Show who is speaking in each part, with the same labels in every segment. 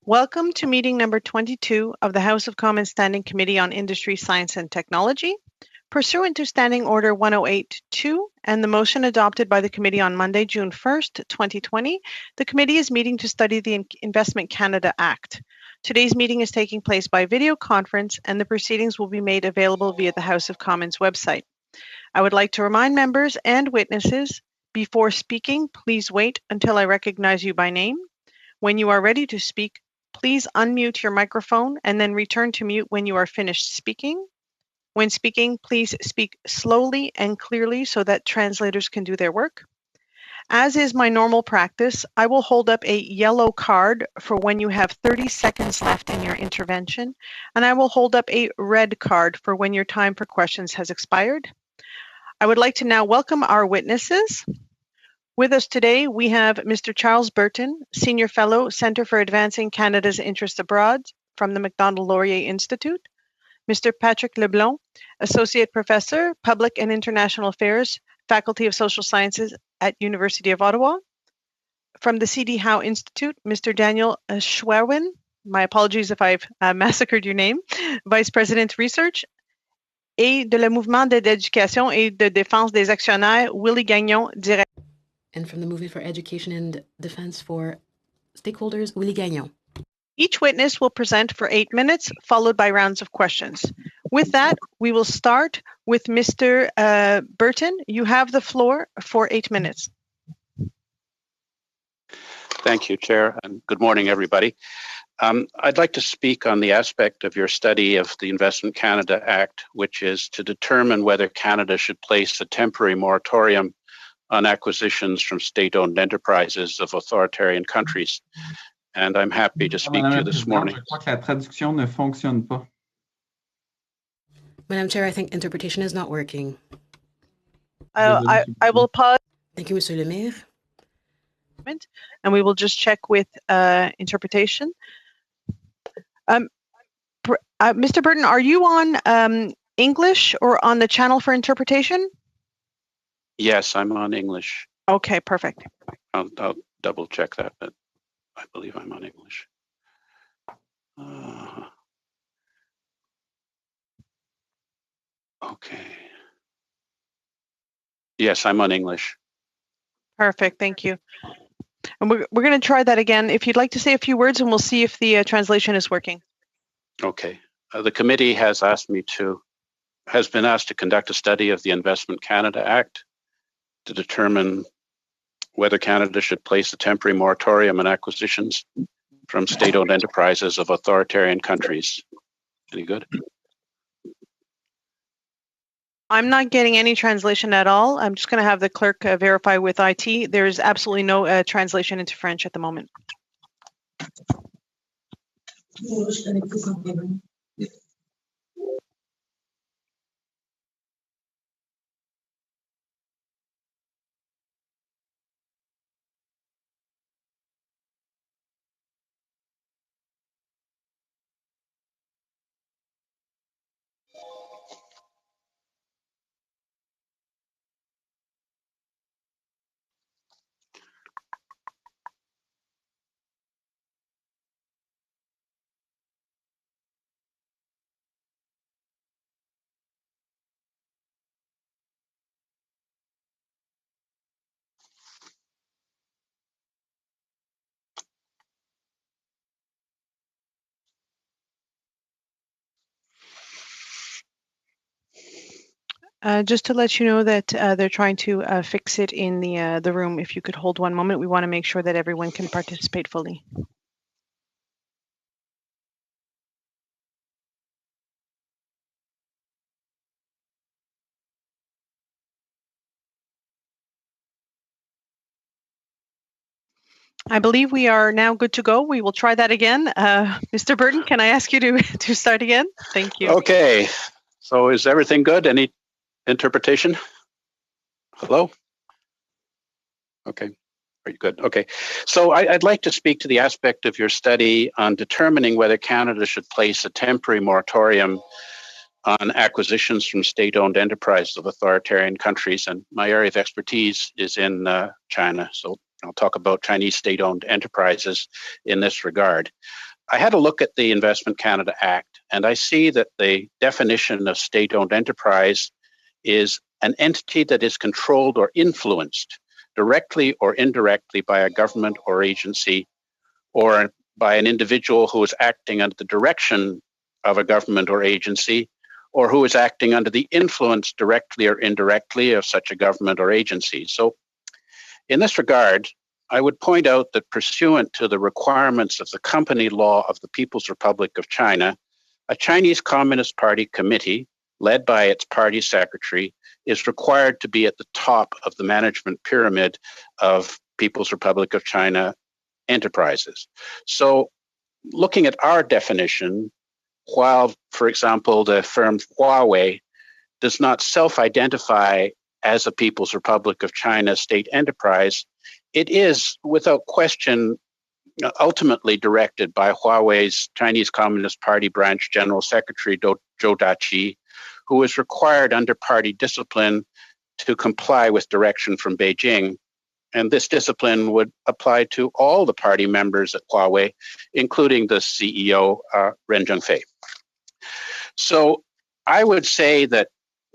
Speaker 1: Welcome to meeting number 22 of the House of Commons Standing Committee on Industry, Science and Technology. Pursuant to Standing Order 108-2 and the motion adopted by the committee on Monday, June 1st, 2020, the committee is meeting to study the Investment Canada Act. Today's meeting is taking place by video conference and the proceedings will be made available via the House of Commons website. I would like to remind members and witnesses, before speaking, please wait until I recognize you by name. When you are ready to speak, please unmute your microphone and then return to mute when you are finished speaking. When speaking, please speak slowly and clearly so that translators can do their work. As is my normal practice, I will hold up a yellow card for when you have 30 seconds left in your intervention, and I will hold up a red card for when your time for questions has expired. I would like to now welcome our witnesses. With us today, we have Mr. Charles Burton, Senior Fellow, Centre for Advancing Canada's Interests Abroad from the Macdonald-Laurier Institute, Mr. Patrick Leblond, Associate Professor, Public and International Affairs, Faculty of Social Sciences at University of Ottawa, from the C.D. Howe Institute, Mr. Daniel Schwerwin, my apologies if I've massacred your name, Vice President Research, et de le Mouvement d'éducation et de défense des actionnaires, Willie Gagnon, Directeur.
Speaker 2: And from the Movement for Education and Defense for Stakeholders, Willie Gagnon.
Speaker 1: Each witness will present for 8 minutes, followed by rounds of questions. With that, we will start with Mr. Burton. You have the floor for 8 minutes.
Speaker 3: Thank you, Chair, and good morning, everybody. I'd like to speak on the aspect of your study of the Investment Canada Act, which is to determine whether Canada should place a temporary moratorium on acquisitions from state-owned enterprises of authoritarian countries. And I'm happy to speak to you this morning.
Speaker 4: Je crois que la traduction ne fonctionne pas.
Speaker 2: Madam Chair, I think interpretation is not working.
Speaker 1: I will pause.
Speaker 2: Thank you, Monsieur Lemire.
Speaker 1: And we will just check with interpretation. Mr. Burton, are you on English or on the channel for interpretation?
Speaker 3: Yes, I'm on English.
Speaker 1: Okay, perfect.
Speaker 3: I'll double check that, but I believe I'm on English. Okay. Yes, I'm on English.
Speaker 1: Perfect, thank you. And we're going to try that again. If you'd like to say a few words, and we'll see if the translation is working.
Speaker 3: Okay. The committee has been asked to conduct a study of the Investment Canada Act to determine whether Canada should place a temporary moratorium on acquisitions from state-owned enterprises of authoritarian countries. Any good?
Speaker 1: I'm not getting any translation at all. I'm just going to have the clerk verify with IT. There's absolutely no translation into French at the moment. Just to let you know that they're trying to fix it in the room. If you could hold one moment, we want to make sure that everyone can participate fully. I believe we are now good to go. We will try that again. Mr. Burton, can I ask you to start again? Thank you.
Speaker 3: Okay. So is everything good? Any interpretation? Hello? Okay. Are you good? Okay. So I'd like to speak to the aspect of your study on determining whether Canada should place a temporary moratorium on acquisitions from state-owned enterprises of authoritarian countries. And my area of expertise is in China. So I'll talk about Chinese state-owned enterprises in this regard. I had a look at the Investment Canada Act, and I see that the definition of state-owned enterprise is an entity that is controlled or influenced directly or indirectly by a government or agency, or by an individual who is acting under the direction of a government or agency, or who is acting under the influence directly or indirectly of such a government or agency. So in this regard, I would point out that pursuant to the requirements of the company law of the People's Republic of China, a Chinese Communist Party committee, led by its party secretary, is required to be at the top of the management pyramid of People's Republic of China enterprises. So looking at our definition, while, for example, the firm Huawei does not self-identify as a People's Republic of China state enterprise, it is, without question, ultimately directed by Huawei's Chinese Communist Party branch General Secretary Zhou Daqi, who is required under party discipline to comply with direction from Beijing. And this discipline would apply to all the party members at Huawei, including the CEO, Ren Zhengfei. So I would say that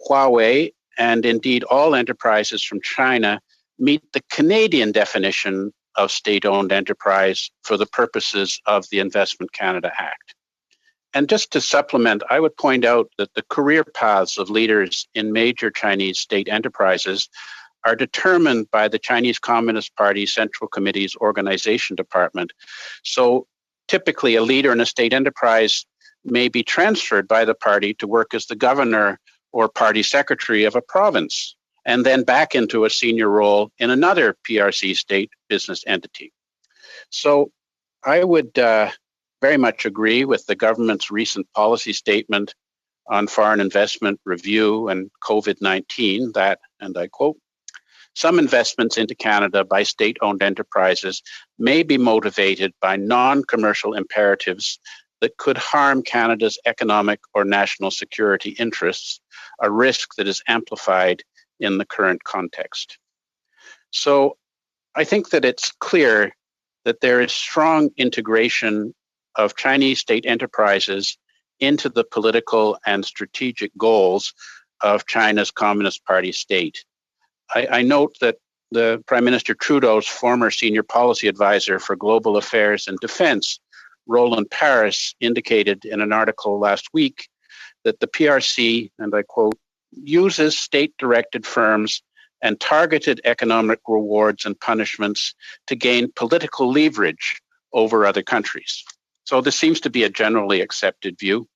Speaker 3: Huawei, and indeed all enterprises from China, meet the Canadian definition of state-owned enterprise for the purposes of the Investment Canada Act. And just to supplement, I would point out that the career paths of leaders in major Chinese state enterprises are determined by the Chinese Communist Party Central Committee's organization department. So typically a leader in a state enterprise may be transferred by the party to work as the governor or party secretary of a province, and then back into a senior role in another PRC state business entity. So I would very much agree with the government's recent policy statement on foreign investment review and COVID-19 that, and I quote, "Some investments into Canada by state-owned enterprises may be motivated by non-commercial imperatives that could harm Canada's economic or national security interests, a risk that is amplified in the current context." So I think that it's clear that there is strong integration of Chinese state enterprises into the political and strategic goals of China's Communist Party state. I note that the Prime Minister Trudeau's former senior policy advisor for global affairs and defense, Roland Paris, indicated in an article last week that the PRC, and I quote, "uses state-directed firms and targeted economic rewards and punishments to gain political leverage over other countries." So this seems to be a generally accepted view.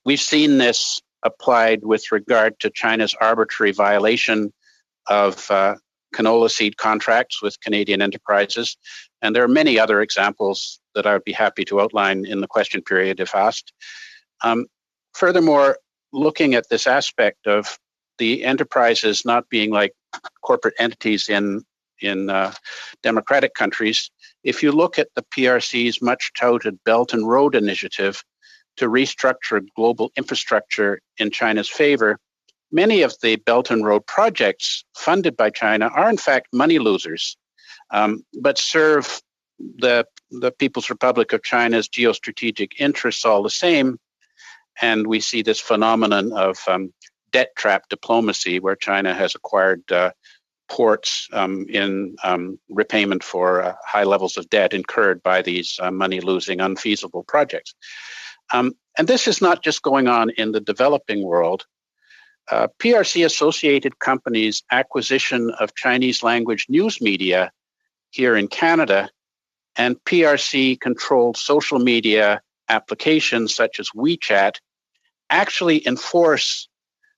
Speaker 3: We've seen this applied with regard to China's arbitrary violation of canola seed contracts with Canadian enterprises. And there are many other examples that I would be happy to outline in the question period if asked. Furthermore, looking at this aspect of the enterprises not being like corporate entities in democratic countries, if you look at the PRC's much touted Belt and Road Initiative to restructure global infrastructure in China's favor, many of the Belt and Road projects funded by China are in fact money losers, but serve the People's Republic of China's geostrategic interests all the same. And we see this phenomenon of debt trap diplomacy, where China has acquired ports in repayment for high levels of debt incurred by these money-losing, unfeasible projects. And this is not just going on in the developing world. PRC-associated companies' acquisition of Chinese language news media here in Canada and PRC-controlled social media applications such as WeChat actually enforce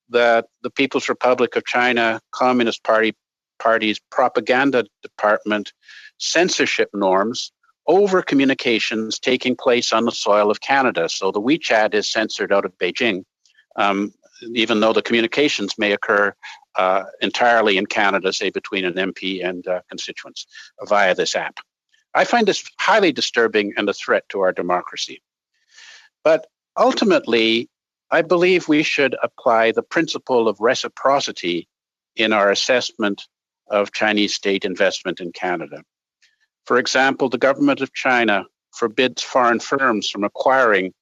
Speaker 3: the People's Republic of China Communist Party's propaganda department censorship norms over communications taking place on the soil of Canada. So the WeChat is censored out of Beijing, even though the communications may occur entirely in Canada, say between an MP and constituents via this app. I find this highly disturbing and a threat to our democracy. But ultimately, I believe we should apply the principle of reciprocity in our assessment of Chinese state investment in Canada. For example, the government of China forbids foreign firms from acquiring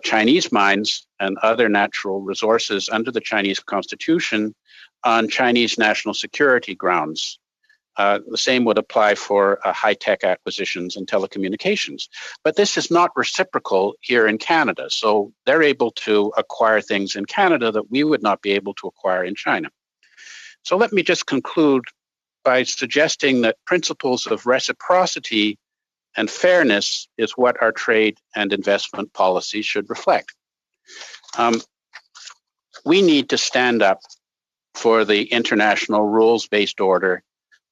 Speaker 3: Chinese mines and other natural resources under the Chinese constitution on Chinese national security grounds. The same would apply for high-tech acquisitions and telecommunications. But this is not reciprocal here in Canada. So they're able to acquire things in Canada that we would not be able to acquire in China. So let me just conclude by suggesting that principles of reciprocity and fairness is what our trade and investment policy should reflect. We need to stand up for the international rules-based order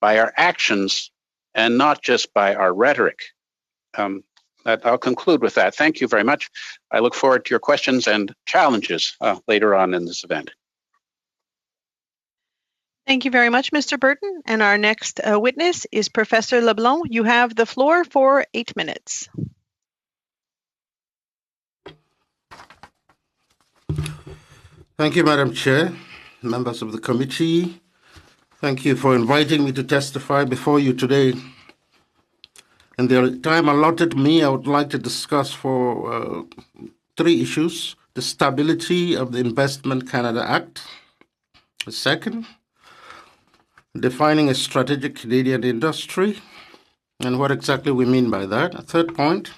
Speaker 3: by our actions and not just by our rhetoric. I'll conclude with that. Thank you very much. I look forward to your questions and challenges later on in this event.
Speaker 1: Thank you very much, Mr. Burton. And our next witness is Professor LeBlanc. You have the floor for 8 minutes.
Speaker 5: Thank you, Madam Chair, members of the committee. Thank you for inviting me to testify before you today. In the time allotted me, I would like to discuss for 3 issues: the stability of the Investment Canada Act, the second, defining a strategic Canadian industry, and what exactly we mean by that. A third point,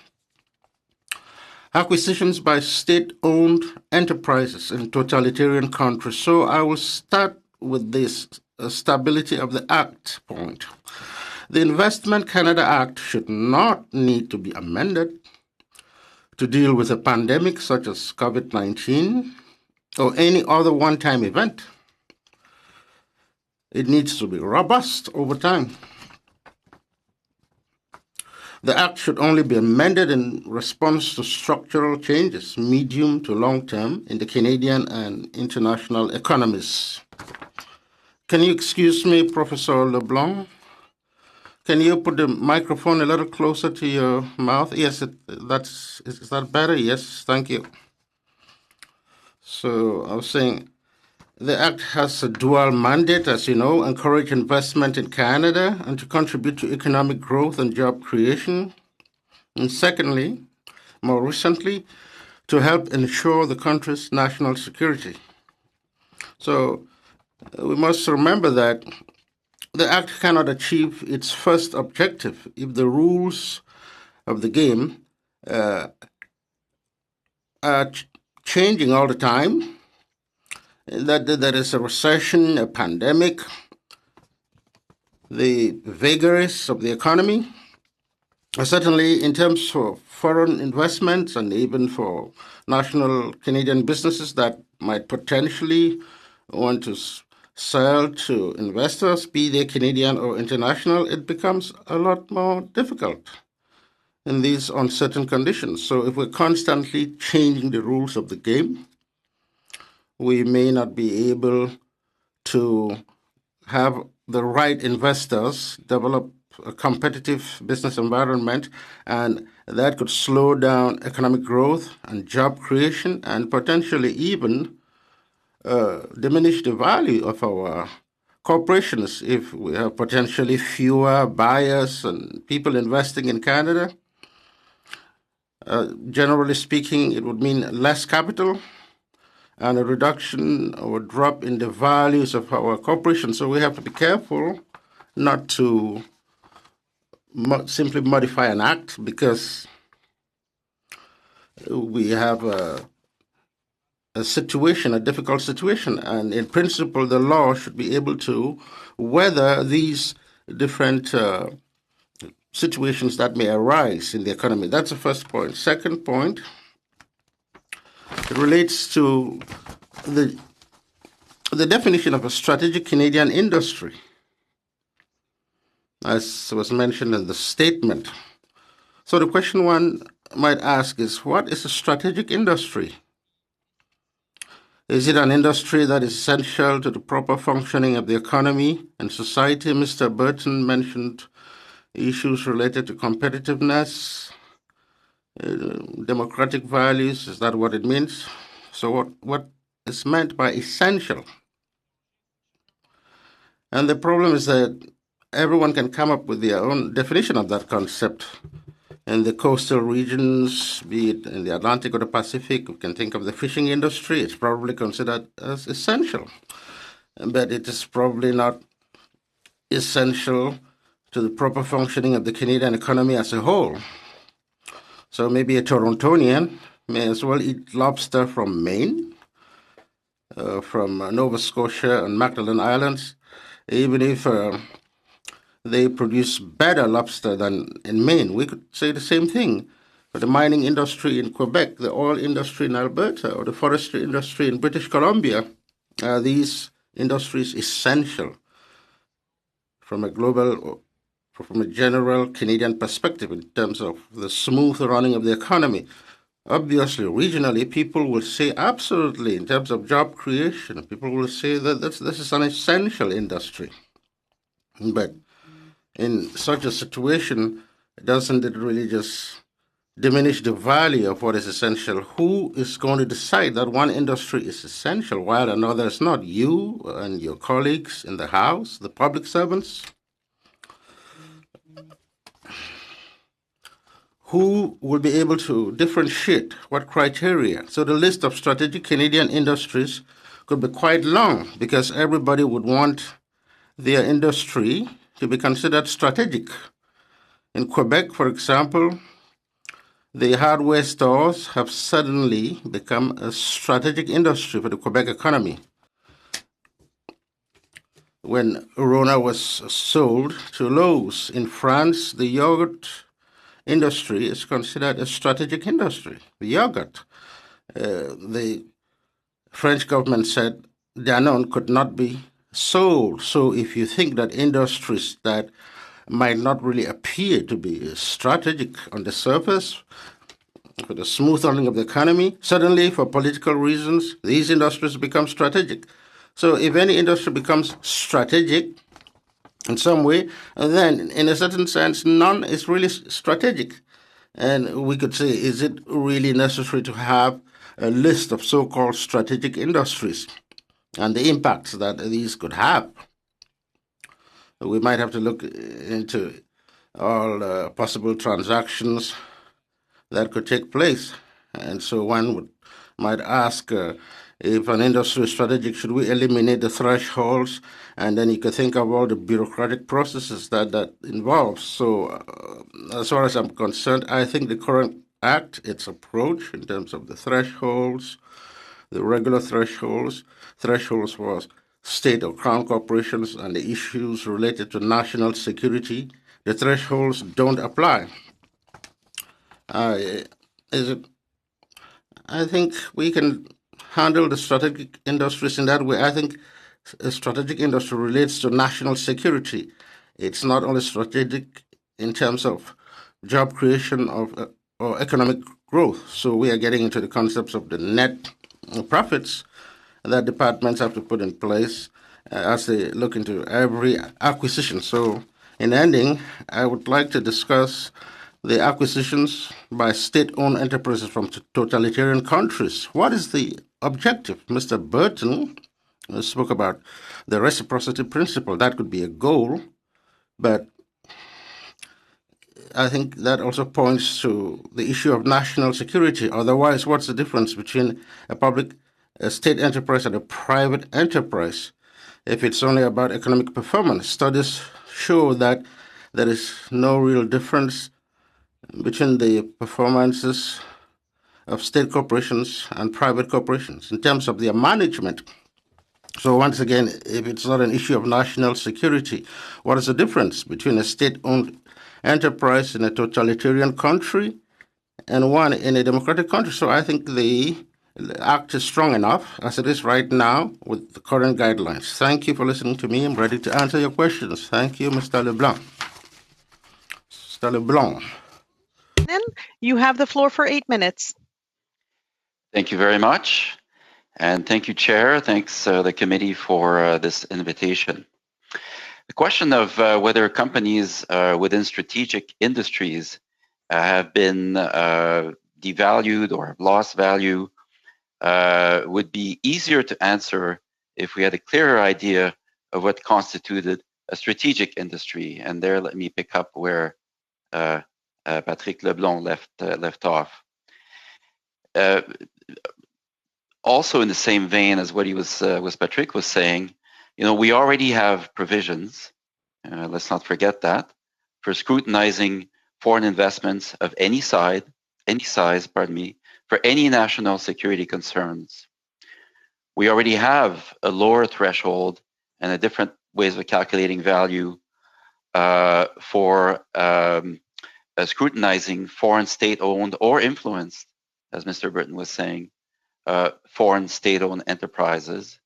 Speaker 5: acquisitions by state-owned enterprises in totalitarian countries. So I will start with this stability of the Act point. The Investment Canada Act should not need to be amended to deal with a pandemic such as COVID-19 or any other one-time event. It needs to be robust over time. The Act should only be amended in response to structural changes, medium to long term, in the Canadian and international economies. Can you excuse me, Professor LeBlanc? Can you put the microphone a little closer to your mouth? Yes, is that better? Yes, thank you. So I was saying, the Act has a dual mandate, as you know: encourage investment in Canada and to contribute to economic growth and job creation. And secondly, more recently, to help ensure the country's national security. So we must remember that the Act cannot achieve its first objective if the rules of the game are changing all the time, that there is a recession, a pandemic, the vagaries of the economy. Certainly in terms of foreign investments and even for national Canadian businesses that might potentially want to sell to investors, be they Canadian or international, it becomes a lot more difficult in these uncertain conditions. So if we're constantly changing the rules of the game, we may not be able to have the right investors develop a competitive business environment, and that could slow down economic growth and job creation and potentially even diminish the value of our corporations if we have potentially fewer buyers and people investing in Canada. Generally speaking, it would mean less capital and a reduction or a drop in the values of our corporations. So we have to be careful not to simply modify an act because we have a situation, a difficult situation. And in principle, the law should be able to weather these different situations that may arise in the economy. That's the first point. Second point, it relates to the definition of a strategic Canadian industry, as was mentioned in the statement. So the question one might ask is, what is a strategic industry? Is it an industry that is essential to the proper functioning of the economy and society? Mr. Burton mentioned issues related to competitiveness, democratic values. Is that what it means? So what is meant by essential? And the problem is that everyone can come up with their own definition of that concept. In the coastal regions, be it in the Atlantic or the Pacific, we can think of the fishing industry. It's probably considered as essential, but it is probably not essential to the proper functioning of the Canadian economy as a whole. So maybe a Torontonian may as well eat lobster from Maine, from Nova Scotia and Magdalen Islands, even if they produce better lobster than in Maine. We could say the same thing for the mining industry in Quebec, the oil industry in Alberta, or the forestry industry in British Columbia. These industries essential from a general Canadian perspective in terms of the smooth running of the economy. Obviously, regionally, people will say absolutely in terms of job creation. People will say that this is an essential industry. But in such a situation, doesn't it really just diminish the value of what is essential? Who is going to decide that one industry is essential while another is not? You and your colleagues in the House, the public servants? Who will be able to differentiate what criteria? So the list of strategic Canadian industries could be quite long because everybody would want their industry to be considered strategic. In Quebec, for example, the hardware stores have suddenly become a strategic industry for the Quebec economy. When Rona was sold to Lowe's in France, the yogurt industry is considered a strategic industry. The yogurt. The French government said Danone could not be sold. So if you think that industries that might not really appear to be strategic on the surface, for the smooth running of the economy, suddenly for political reasons, these industries become strategic. So if any industry becomes strategic in some way, then in a certain sense, none is really strategic. And we could say, is it really necessary to have a list of so-called strategic industries and the impacts that these could have? We might have to look into all possible transactions that could take place. And so one might ask, if an industry is strategic, should we eliminate the thresholds? And then you could think of all the bureaucratic processes that involves. So as far as I'm concerned, I think the current act, its approach in terms of the thresholds, the regular thresholds for state or crown corporations and the issues related to national security, the thresholds don't apply. I think we can handle the strategic industries in that way. I think a strategic industry relates to national security. It's not only strategic in terms of job creation or economic growth. So we are getting into the concepts of the net profits that departments have to put in place as they look into every acquisition. So in ending, I would like to discuss the acquisitions by state-owned enterprises from totalitarian countries. What is the objective? Mr. Burton spoke about the reciprocity principle. That could be a goal, but I think that also points to the issue of national security. Otherwise, what's the difference between a state enterprise and a private enterprise? If it's only about economic performance, studies show that there is no real difference between the performances of state corporations and private corporations in terms of their management. So once again, if it's not an issue of national security, what is the difference between a state-owned enterprise in a totalitarian country and one in a democratic country? So I think the act is strong enough as it is right now with the current guidelines. Thank you for listening to me. I'm ready to answer your questions. Thank you, Mr. LeBlanc. Mr. LeBlanc.
Speaker 1: You have the floor for 8 minutes.
Speaker 6: Thank you very much. And thank you, Chair. Thanks, the committee, for this invitation. The question of whether companies within strategic industries have been devalued or have lost value would be easier to answer if we had a clearer idea of what constituted a strategic industry. And there, let me pick up where Patrick Leblond left off. Also, in the same vein as what he was Patrick was saying, we already have provisions. Let's not forget that, for scrutinizing foreign investments of any size, for any national security concerns. We already have a lower threshold and a different ways of calculating value for scrutinizing foreign state-owned or influenced, as Mr. Britton was saying, foreign state-owned enterprises.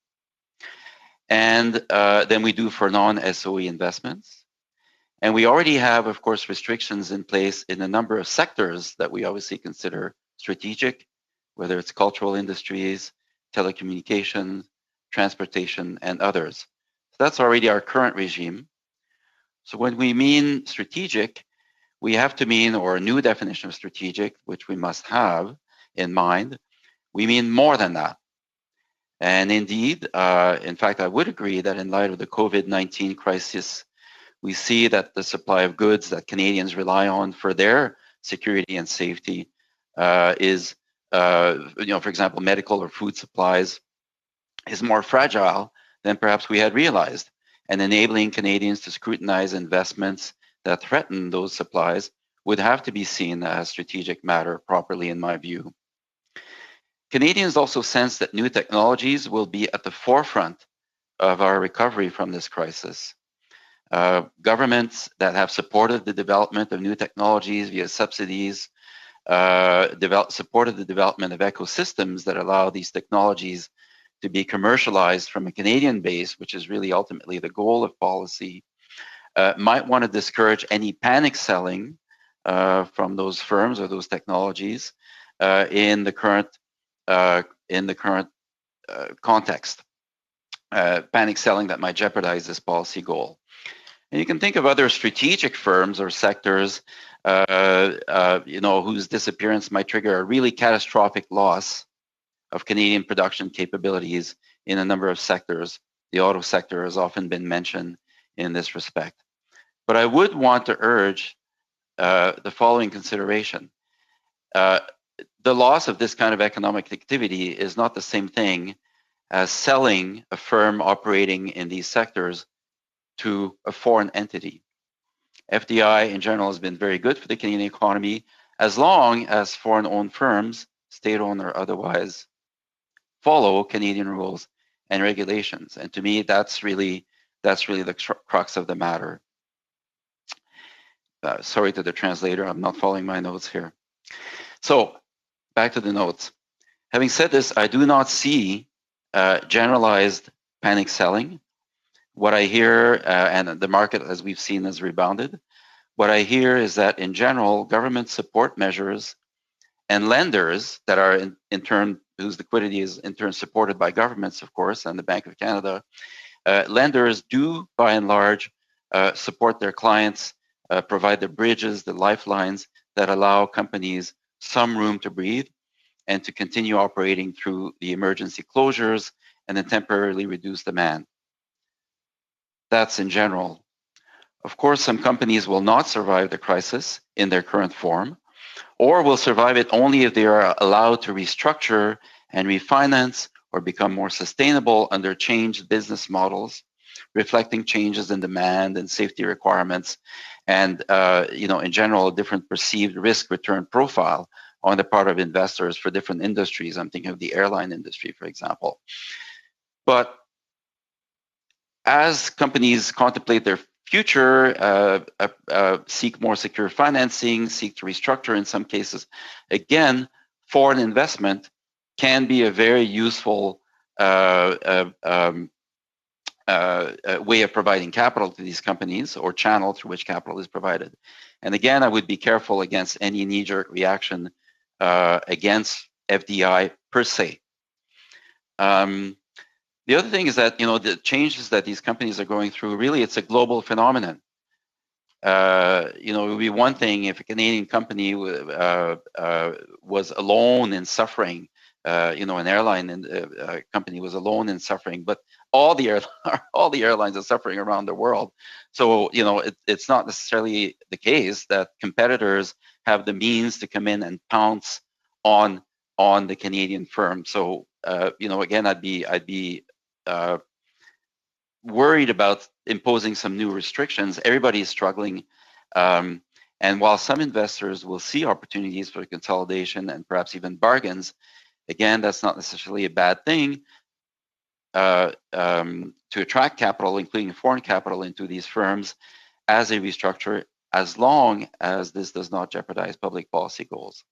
Speaker 6: And then we do for non-SOE investments. And we already have, of course, restrictions in place in a number of sectors that we obviously consider strategic, whether it's cultural industries, telecommunications, transportation, and others. So that's already our current regime. So when we mean strategic, we have to mean, or a new definition of strategic, which we must have in mind, we mean more than that. And indeed, in fact, I would agree that in light of the COVID-19 crisis, we see that the supply of goods that Canadians rely on for their security and safety is, for example, medical or food supplies, is more fragile than perhaps we had realized. And enabling Canadians to scrutinize investments that threaten those supplies would have to be seen as a strategic matter properly, in my view. Canadians also sense that new technologies will be at the forefront of our recovery from this crisis. Governments that have supported the development of new technologies via subsidies, supported the development of ecosystems that allow these technologies to be commercialized from a Canadian base, which is really ultimately the goal of policy, might want to discourage any panic selling from those firms or those technologies in the current context. Panic selling that might jeopardize this policy goal. And you can think of other strategic firms or sectors, whose disappearance might trigger a really catastrophic loss of Canadian production capabilities in a number of sectors. The auto sector has often been mentioned in this respect. But I would want to urge the following consideration. The loss of this kind of economic activity is not the same thing as selling a firm operating in these sectors to a foreign entity. FDI in general has been very good for the Canadian economy as long as foreign-owned firms, state-owned or otherwise, follow Canadian rules and regulations. And to me, that's really the crux of the matter. Sorry to the translator, I'm not following my notes here. So back to the notes. Having said this, I do not see generalized panic selling. What I hear, and the market, as we've seen, has rebounded. What I hear is that in general, government support measures and lenders that are in turn, whose liquidity is in turn supported by governments, of course, and the Bank of Canada, lenders do, by and large, support their clients, provide the bridges, the lifelines that allow companies some room to breathe and to continue operating through the emergency closures and then temporarily reduce demand. That's in general. Of course, some companies will not survive the crisis in their current form, or will survive it only if they are allowed to restructure and refinance or become more sustainable under changed business models, reflecting changes in demand and safety requirements, and in general, a different perceived risk-return profile on the part of investors for different industries. I'm thinking of the airline industry, for example. But as companies contemplate their future, seek more secure financing, seek to restructure in some cases, again, foreign investment can be a very useful way of providing capital to these companies, or channel through which capital is provided. And again, I would be careful against any knee-jerk reaction against FDI per se. The other thing is that, the changes that these companies are going through, really, it's a global phenomenon. It would be one thing if a Canadian company was alone in suffering, an airline company was alone in suffering. But all the all the airlines are suffering around the world. So it's not necessarily the case that competitors have the means to come in and pounce on the Canadian firm. So again, I'd be worried about imposing some new restrictions. Everybody is struggling. And while some investors will see opportunities for consolidation and perhaps even bargains, again, that's not necessarily a bad thing to attract capital, including foreign capital, into these firms as a restructure, as long as this does not jeopardize public policy goals.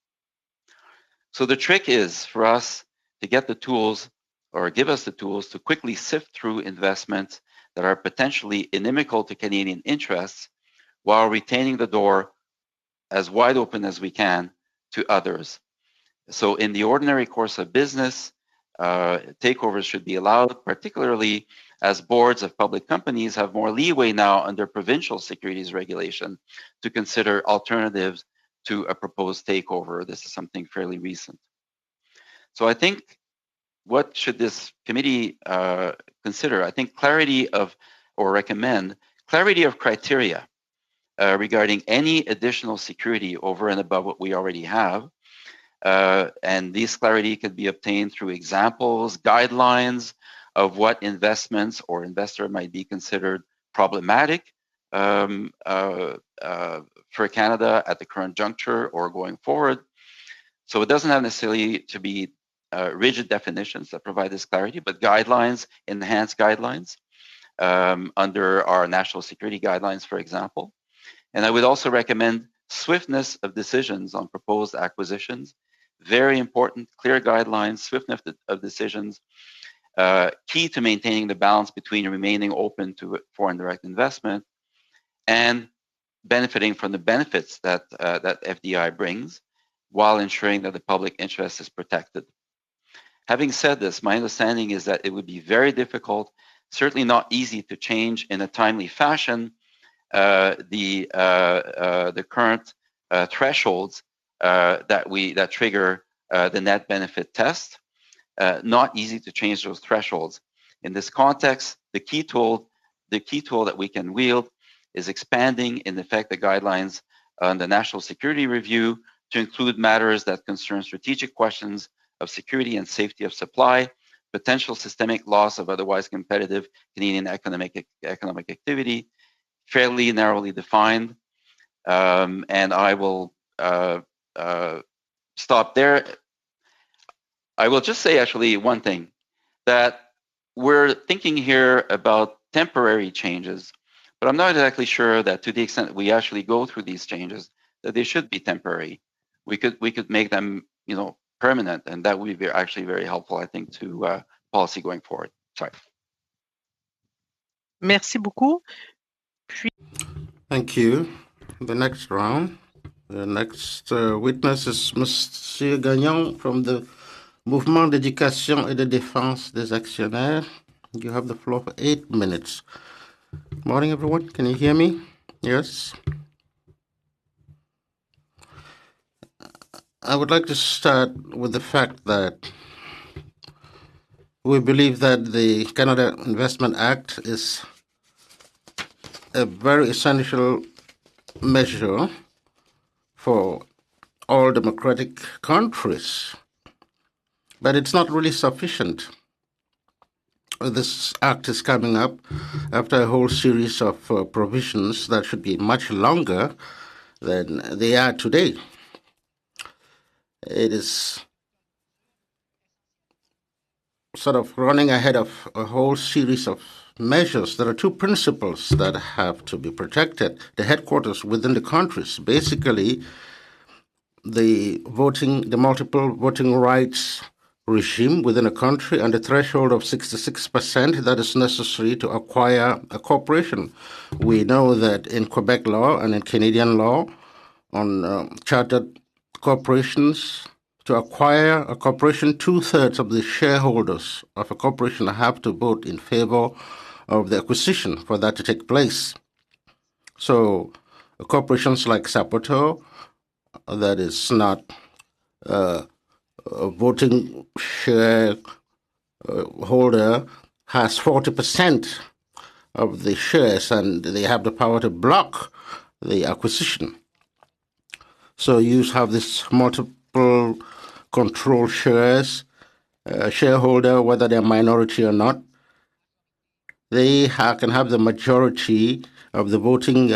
Speaker 6: So the trick is for us to get the tools, or give us the tools, to quickly sift through investments that are potentially inimical to Canadian interests while retaining the door as wide open as we can to others. So in the ordinary course of business, takeovers should be allowed, particularly as boards of public companies have more leeway now under provincial securities regulation to consider alternatives to a proposed takeover. This is something fairly recent. So I think, what should this committee consider? I think recommend clarity of criteria regarding any additional security over and above what we already have. And this clarity could be obtained through examples, guidelines of what investments or investor might be considered problematic for Canada at the current juncture or going forward. So it doesn't have necessarily to be rigid definitions that provide this clarity, but guidelines, enhanced guidelines under our national security guidelines, for example. And I would also recommend swiftness of decisions on proposed acquisitions. Very important, clear guidelines, swiftness of decisions, key to maintaining the balance between remaining open to foreign direct investment and benefiting from the benefits that that FDI brings, while ensuring that the public interest is protected. Having said this, my understanding is that it would be very difficult, certainly not easy, to change in a timely fashion the current thresholds that trigger the net benefit test. Not easy to change those thresholds. In this context, the key tool that we can wield is expanding, in effect, the guidelines on the National Security Review to include matters that concern strategic questions of security and safety of supply, potential systemic loss of otherwise competitive Canadian economic activity, fairly narrowly defined. And I will stop there. I will just say actually one thing, that we're thinking here about temporary changes, but I'm not exactly sure that to the extent that we actually go through these changes, that they should be temporary. We could make them, permanent, and that would be actually very helpful, I think, to policy going forward. Sorry.
Speaker 1: Merci beaucoup.
Speaker 5: Thank you. The next round. The next witness is Monsieur Gagnon from the Mouvement d'éducation et de défense des actionnaires. You have the floor for 8 minutes. Morning, everyone. Can you hear me? Yes. I would like to start with the fact that we believe that the Canada Investment Act is a very essential measure for all democratic countries, but it's not really sufficient. This act is coming up after a whole series of provisions that should be much longer than they are today. It is sort of running ahead of a whole series of measures. There are two principles that have to be protected. The headquarters within the countries, basically the multiple voting rights regime within a country, and the threshold of 66% that is necessary to acquire a corporation. We know that in Quebec law and in Canadian law on chartered corporations, to acquire a corporation, 2/3 of the shareholders of a corporation have to vote in favor of the acquisition for that to take place. So corporations like Sapoto, that is not a voting share holder, has 40% of the shares, and they have the power to block the acquisition. So you have this multiple control shares, shareholder, whether they're minority or not, they can have the majority of the voting.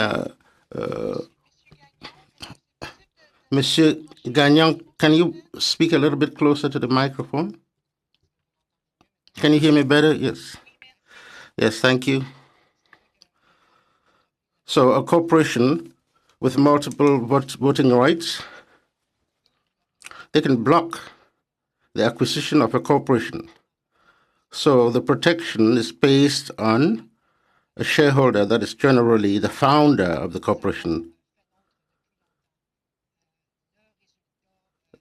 Speaker 5: Monsieur Gagnon, can you speak a little bit closer to the microphone? Can you hear me better? Yes. Yes, thank you. So a corporation with multiple voting rights, they can block the acquisition of a corporation. So the protection is based on a shareholder that is generally the founder of the corporation.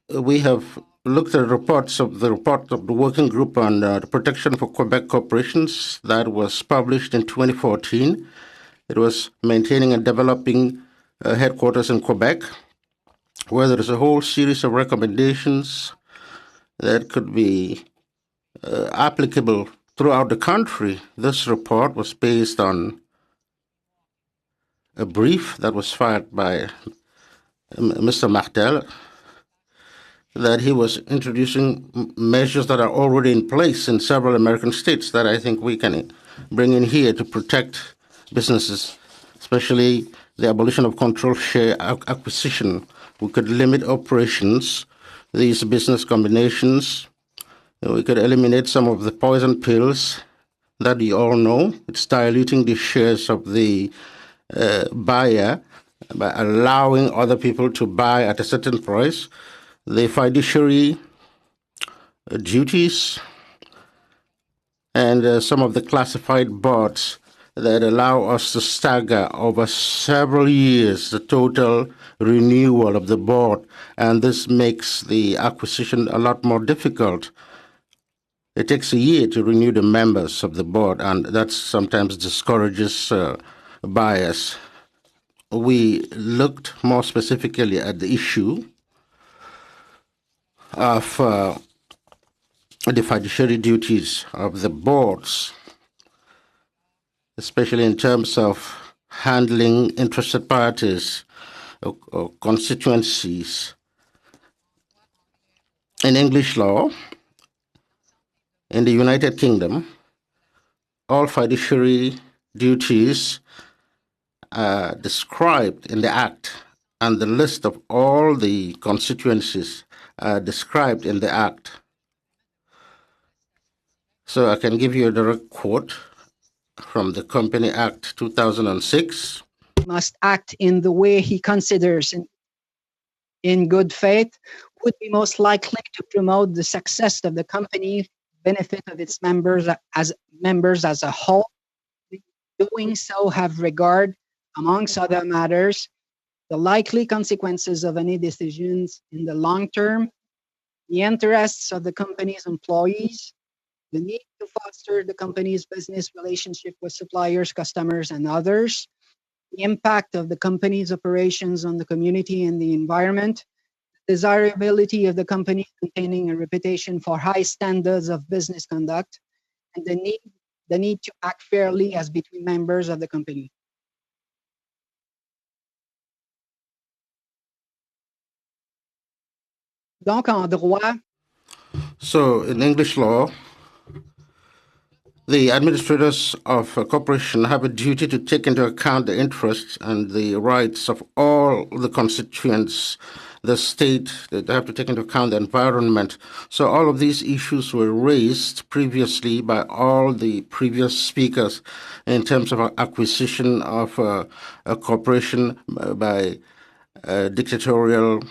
Speaker 5: We have looked at reports of the report of the working group on the protection for Quebec corporations that was published in 2014. It was maintaining and developing headquarters in Quebec, where there is a whole series of recommendations that could be applicable throughout the country. This report was based on a brief that was filed by Mr. Martel, that he was introducing measures that are already in place in several American states that I think we can bring in here to protect businesses, especially the abolition of control share acquisition. We could limit operations, these business combinations. We could eliminate some of the poison pills that you all know. It's diluting the shares of the buyer by allowing other people to buy at a certain price. The fiduciary duties and some of the classified boards that allow us to stagger over several years the total renewal of the board, and this makes the acquisition a lot more difficult. It takes a year to renew the members of the board, and that sometimes discourages buyers. We looked more specifically at the issue of the fiduciary duties of the boards, especially in terms of handling interested parties or constituencies. In English law, in the United Kingdom, all fiduciary duties are described in the Act, and the list of all the constituencies are described in the Act. So I can give you a direct quote from the Company Act 2006.
Speaker 7: Must act in the way he considers in good faith would be most likely to promote the success of the company, benefit of its members as a whole. Doing so have regard, amongst other matters, the likely consequences of any decisions in the long term, the interests of the company's employees, the need to foster the company's business relationship with suppliers, customers, and others, the impact of the company's operations on the community and the environment, desirability of the company maintaining a reputation for high standards of business conduct, and the need to act fairly as between members of the company. Donc, en droit,
Speaker 5: So, in English law, the administrators of a corporation have a duty to take into account the interests and the rights of all the constituents, the state, they have to take into account the environment. So all of these issues were raised previously by all the previous speakers in terms of acquisition of a corporation by a dictatorial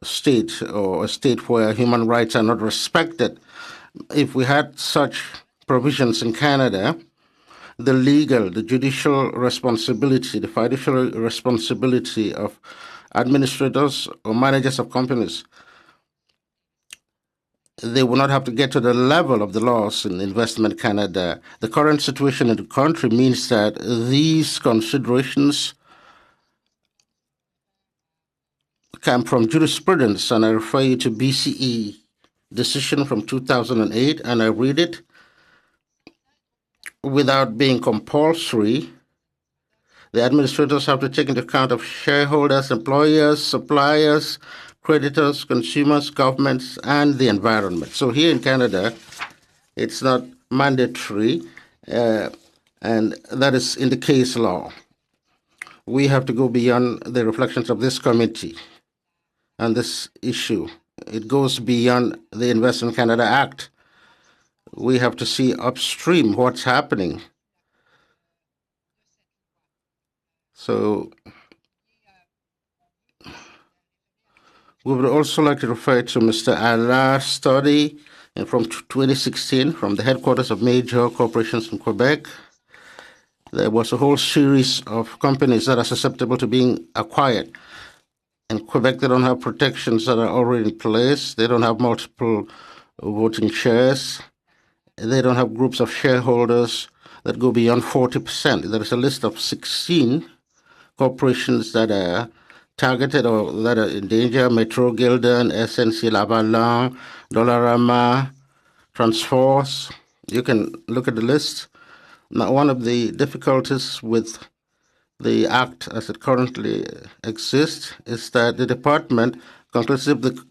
Speaker 5: state or a state where human rights are not respected. If we had such provisions in Canada, the legal, the judicial responsibility, the fiduciary responsibility of administrators or managers of companies, they will not have to get to the level of the laws in Investment Canada. The current situation in the country means that these considerations come from jurisprudence, and I refer you to BCE decision from 2008, and I read it. without being compulsory, the administrators have to take into account of shareholders, employers, suppliers, creditors, consumers, governments, and the environment. So here in Canada, it's not mandatory, and that is in the case law. We have to go beyond the reflections of this committee on this issue. It goes beyond the Investment Canada Act. We have to see upstream what's happening. So we would also like to refer to Mr. Allard's study from 2016 from the headquarters of major corporations in Quebec. There was a whole series of companies that are susceptible to being acquired. In Quebec, they don't have protections that are already in place. They don't have multiple voting shares. They don't have groups of shareholders that go beyond 40%. There is a list of 16 corporations that are targeted or that are in danger: Metro, Gildan, SNC Lavalin, Dollarama, Transforce. You can look at the list. Now, one of the difficulties with the Act as it currently exists is that the department concludes if the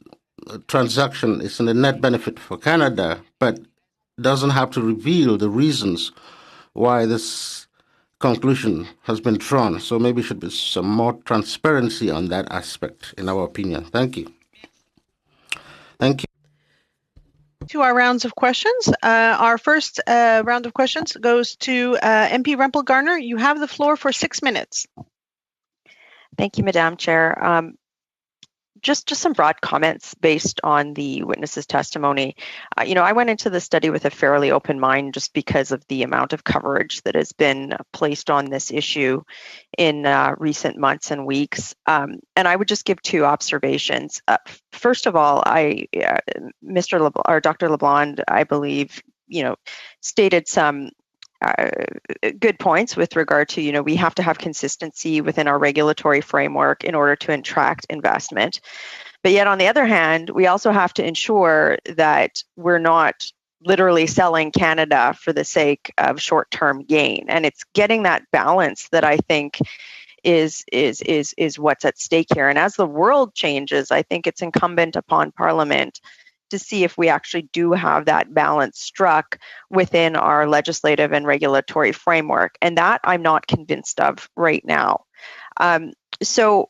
Speaker 5: transaction is in a net benefit for Canada, but doesn't have to reveal the reasons why this conclusion has been drawn. So maybe should be some more transparency on that aspect, in our opinion. Thank you. Thank you.
Speaker 1: To our rounds of questions. Our first round of questions goes to MP Rempel Garner. You have the floor for 6 minutes.
Speaker 8: Thank you, Madam Chair. Just some broad comments based on the witness's testimony. I went into the study with a fairly open mind just because of the amount of coverage that has been placed on this issue in recent months and weeks. And I would just give 2 observations. First of all, Dr. LeBlanc, I believe, stated some good points with regard to, we have to have consistency within our regulatory framework in order to attract investment. But yet, on the other hand, we also have to ensure that we're not literally selling Canada for the sake of short-term gain. And it's getting that balance that I think is what's at stake here. And as the world changes, I think it's incumbent upon Parliament to see if we actually do have that balance struck within our legislative and regulatory framework. And that I'm not convinced of right now. So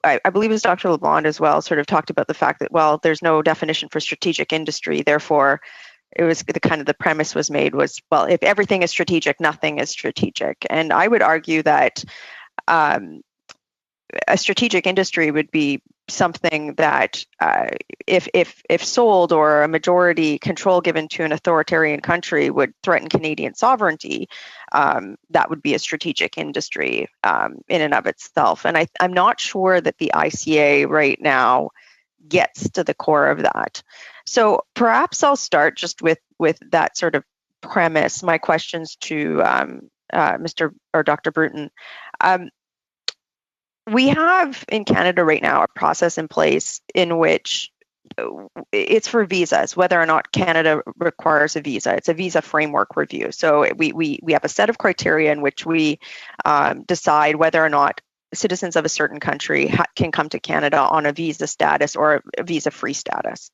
Speaker 8: I believe it was Dr. LeBlanc as well sort of talked about the fact that, well, there's no definition for strategic industry. Therefore, it was the premise was made was, well, if everything is strategic, nothing is strategic. And I would argue that a strategic industry would be something that if sold or a majority control given to an authoritarian country would threaten Canadian sovereignty, that would be a strategic industry in and of itself. And I'm not sure that the ICA right now gets to the core of that. So perhaps I'll start just with that sort of premise. My questions to Mr. or Dr. Bruton. We have in Canada right now a process in place in which it's for visas, whether or not Canada requires a visa. It's a visa framework review. So we have a set of criteria in which we decide whether or not citizens of a certain country can come to Canada on a visa status or a visa-free status.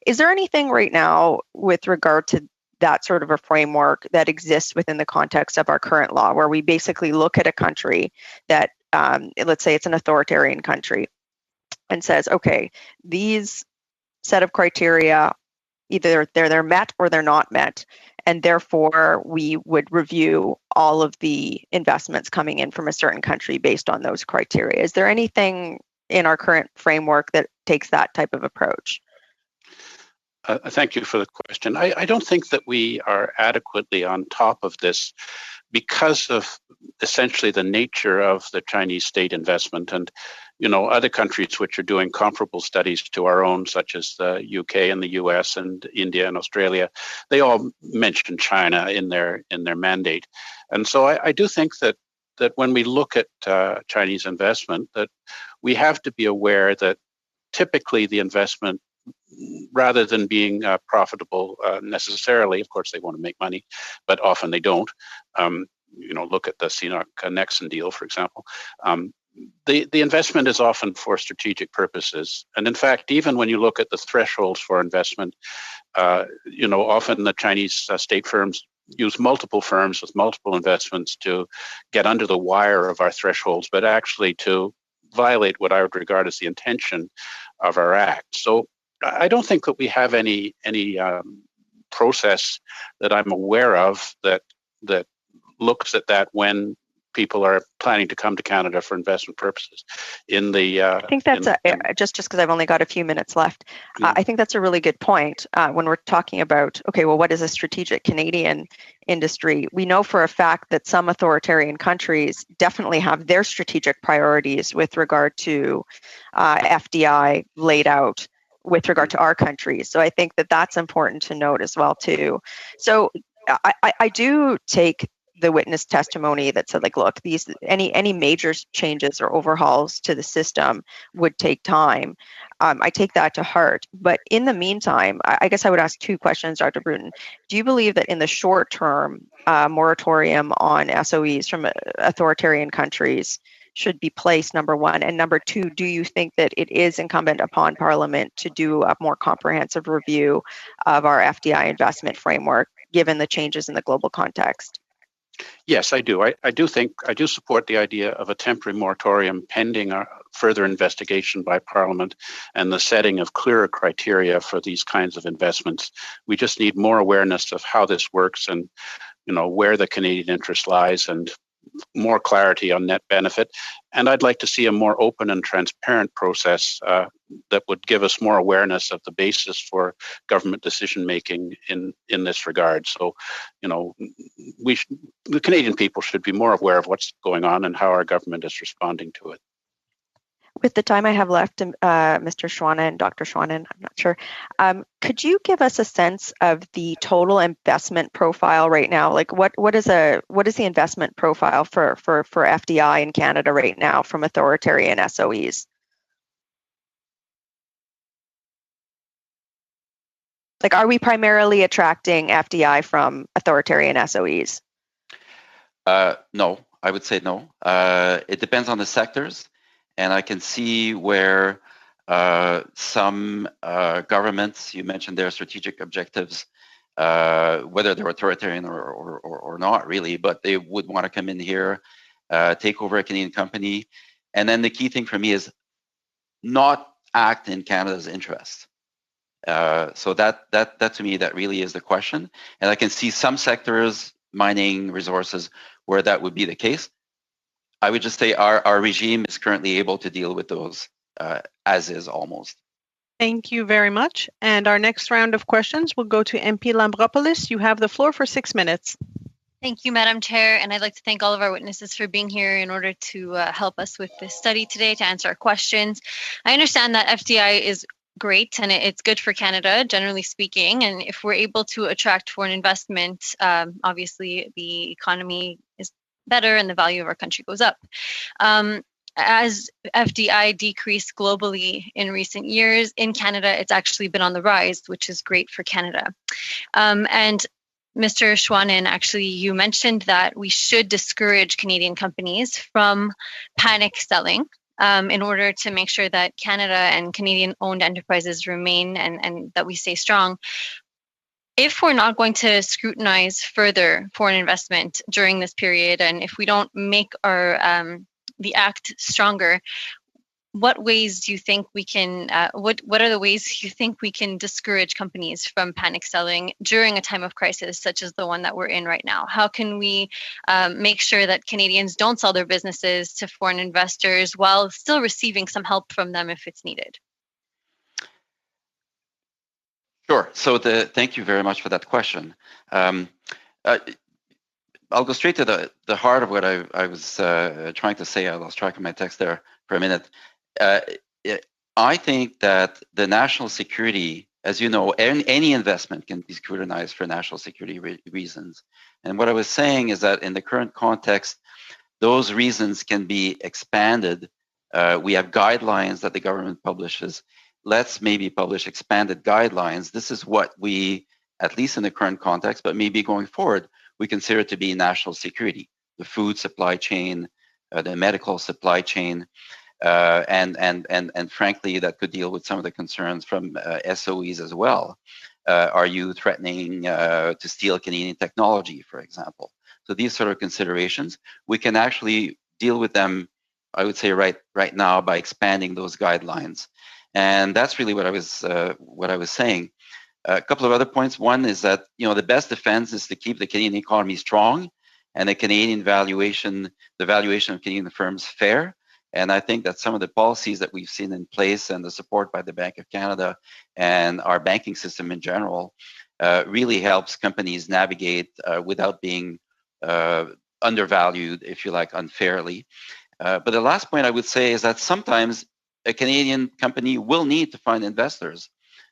Speaker 8: Is there anything right now with regard to that sort of a framework that exists within the context of our current law, where we basically look at a country that let's say it's an authoritarian country and says, okay, these set of criteria, either they're met or they're not met, and therefore we would review all of the investments coming in from a certain country based on those criteria. Is there anything in our current framework that takes that type of approach?
Speaker 3: Thank you for the question. I don't think that we are adequately on top of this because of essentially the nature of the Chinese state investment. And, other countries which are doing comparable studies to our own, such as the UK and the US and India and Australia, they all mention China in their mandate. And so I do think that when we look at Chinese investment, that we have to be aware that typically the investment rather than being profitable necessarily. Of course, they want to make money, but often they don't. Look at the CNOOC-Nexen deal, for example. The investment is often for strategic purposes. And in fact, even when you look at the thresholds for investment, often the Chinese state firms use multiple firms with multiple investments to get under the wire of our thresholds, but actually to violate what I would regard as the intention of our act. So I don't think that we have any process that I'm aware of that looks at that when people are planning to come to Canada for investment purposes. I
Speaker 8: think that's just because I've only got a few minutes left. Yeah. I think that's a really good point when we're talking about, okay, well, what is a strategic Canadian industry? We know for a fact that some authoritarian countries definitely have their strategic priorities with regard to FDI laid out with regard to our countries. So I think that that's important to note as well too. So I do take the witness testimony that said, like, look, any major changes or overhauls to the system would take time. I take that to heart. But in the meantime, I guess I would ask two questions, Dr. Bruton. Do you believe that in the short term, moratorium on SOEs from authoritarian countries should be placed, number one? And number two, do you think that it is incumbent upon Parliament to do a more comprehensive review of our FDI investment framework, given the changes in the global context?
Speaker 3: Yes, I do. I do support the idea of a temporary moratorium pending further investigation by Parliament and the setting of clearer criteria for these kinds of investments. We just need more awareness of how this works and, where the Canadian interest lies, and more clarity on net benefit. And I'd like to see a more open and transparent process that would give us more awareness of the basis for government decision making in this regard. So, the Canadian people should be more aware of what's going on and how our government is responding to it.
Speaker 8: With the time I have left, Mr. Schwanen, Dr. Schwanen, I'm not sure, could you give us a sense of the total investment profile right now? Like, what is the investment profile for FDI in Canada right now from authoritarian SOEs? Like, are we primarily attracting FDI from authoritarian SOEs?
Speaker 6: No, I would say no. It depends on the sectors. And I can see where some governments, you mentioned their strategic objectives, whether they're authoritarian or not really, but they would want to come in here, take over a Canadian company. And then the key thing for me is not act in Canada's interest. So that to me, that really is the question. And I can see some sectors, mining, resources, where that would be the case. I would just say our regime is currently able to deal with those as is almost.
Speaker 1: Thank you very much. And our next round of questions will go to MP Lambropoulos. You have the floor for 6 minutes.
Speaker 9: Thank you, Madam Chair. And I'd like to thank all of our witnesses for being here in order to help us with this study today, to answer our questions. I understand that FDI is great and it's good for Canada, generally speaking. And if we're able to attract foreign investment, obviously the economy is better and the value of our country goes up. As FDI decreased globally in recent years, in Canada, it's actually been on the rise, which is great for Canada. And Mr. Schwanen, actually, you mentioned that we should discourage Canadian companies from panic selling in order to make sure that Canada and Canadian-owned enterprises remain and that we stay strong. If we're not going to scrutinize further foreign investment during this period, and if we don't make our the act stronger, what ways do you think we can? What are the ways you think we can discourage companies from panic selling during a time of crisis such as the one that we're in right now? How can we make sure that Canadians don't sell their businesses to foreign investors while still receiving some help from them if it's needed?
Speaker 6: Sure. So thank you very much for that question. I'll go straight to the heart of what I was trying to say. I lost track of my text there for a minute. I think that the national security, as you know, any investment can be scrutinized for national security reasons. And what I was saying is that in the current context, those reasons can be expanded. We have guidelines that the government publishes let's maybe publish expanded guidelines. This is what we, at least in the current context, but maybe going forward, we consider to be national security, the food supply chain, the medical supply chain, and frankly, that could deal with some of the concerns from SOEs as well. Are you threatening to steal Canadian technology, for example? So these sort of considerations, we can actually deal with them, I would say, right now by expanding those guidelines. And that's really what I was saying. A couple of other points. One is that the best defense is to keep the Canadian economy strong and the valuation of Canadian firms fair. And I think that some of the policies that we've seen in place and the support by the Bank of Canada and our banking system in general really helps companies navigate without being undervalued, if you like, unfairly. But the last point I would say is that sometimes a Canadian company will need to find investors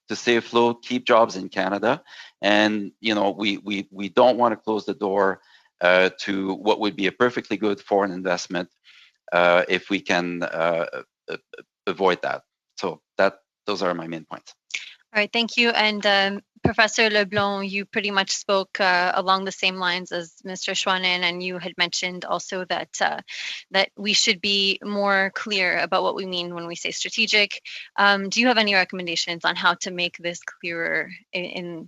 Speaker 6: to stay afloat, keep jobs in Canada. And we don't want to close the door to what would be a perfectly good foreign investment if we can avoid that. So those are my main points.
Speaker 9: All right, thank you. And Professor Leblond, you pretty much spoke along the same lines as Mr. Schwanen, and you had mentioned also that that we should be more clear about what we mean when we say strategic. Do you have any recommendations on how to make this clearer in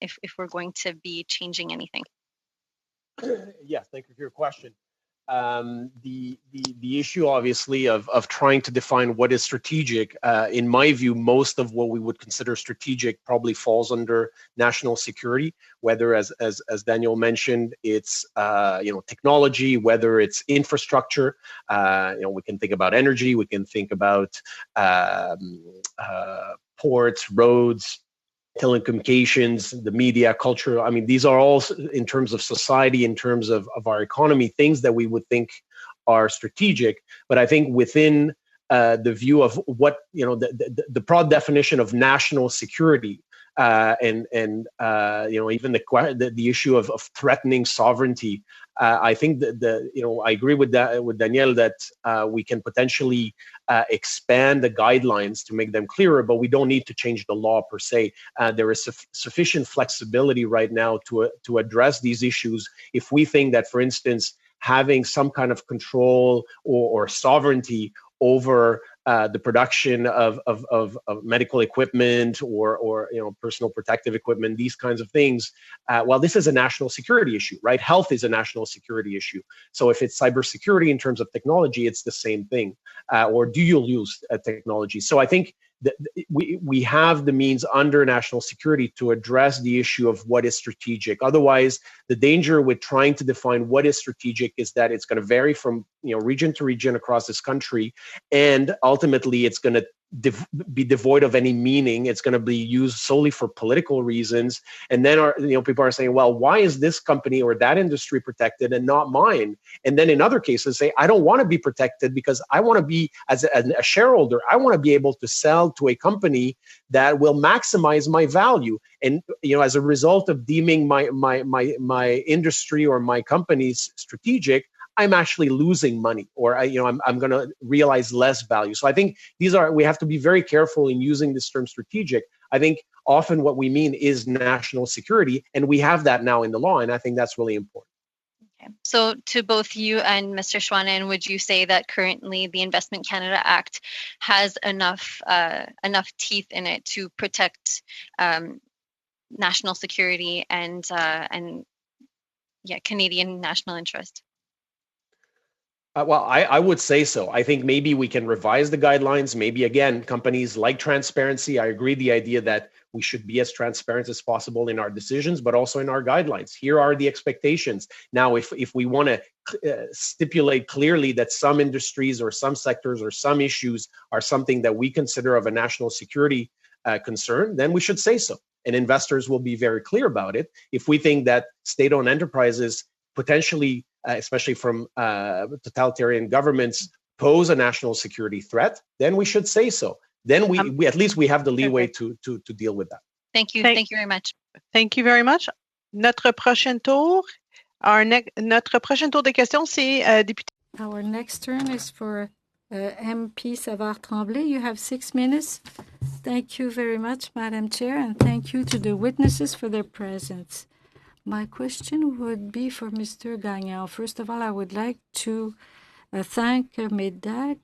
Speaker 9: if we're going to be changing anything?
Speaker 10: Yes, thank you for your question. The issue, obviously, of trying to define what is strategic, in my view, most of what we would consider strategic probably falls under national security. Whether, as Daniel mentioned, it's technology, whether it's infrastructure. We can think about energy, we can think about ports, roads, telecommunications, the media, culture. I mean, these are all, in terms of society, in terms of our economy, things that we would think are strategic. But I think within the view of what, the broad definition of national security, and even the issue of threatening sovereignty, I think that I agree with Daniel that we can potentially expand the guidelines to make them clearer, but we don't need to change the law per se. There is sufficient flexibility right now to address these issues if we think that, for instance, having some kind of control or sovereignty over the production of medical equipment or personal protective equipment, these kinds of things. Well, this is a national security issue, right? Health is a national security issue. So if it's cybersecurity in terms of technology, it's the same thing, or dual use technology. So I think that we have the means under national security to address the issue of what is strategic. Otherwise, the danger with trying to define what is strategic is that it's going to vary from region to region across this country, and ultimately it's going to be devoid of any meaning. It's going to be used solely for political reasons. And then people are saying, well, why is this company or that industry protected and not mine? And then in other cases say, I don't want to be protected because I want to be, as a shareholder, I want to be able to sell to a company that will maximize my value. And as a result of deeming my industry or my companies strategic, I'm actually losing money, or I'm going to realize less value. So I think we have to be very careful in using this term strategic. I think often what we mean is national security, and we have that now in the law, and I think that's really important.
Speaker 9: Okay. So to both you and Mr. Schwanen, would you say that currently the Investment Canada Act has enough teeth in it to protect national security and Canadian national interest?
Speaker 10: Well, I would say so. I think maybe we can revise the guidelines. Maybe, again, companies like transparency. I agree the idea that we should be as transparent as possible in our decisions, but also in our guidelines. Here are the expectations. Now, if we want to stipulate clearly that some industries or some sectors or some issues are something that we consider of a national security concern, then we should say so. And investors will be very clear about it. If we think that state-owned enterprises potentially, especially from totalitarian governments, pose a national security threat, then we should say so. Then we at least we have the leeway to deal with that.
Speaker 9: Thank you. Thank you very much.
Speaker 1: Thank you very much. Notre prochain tour de questions, c'est député.
Speaker 11: Our next turn is for MP Savard Tremblay. You have 6 minutes. Thank you very much, Madam Chair, and thank you to the witnesses for their presence. My question would be for Mr. Gagnon. First of all, I would like to thank MEDAC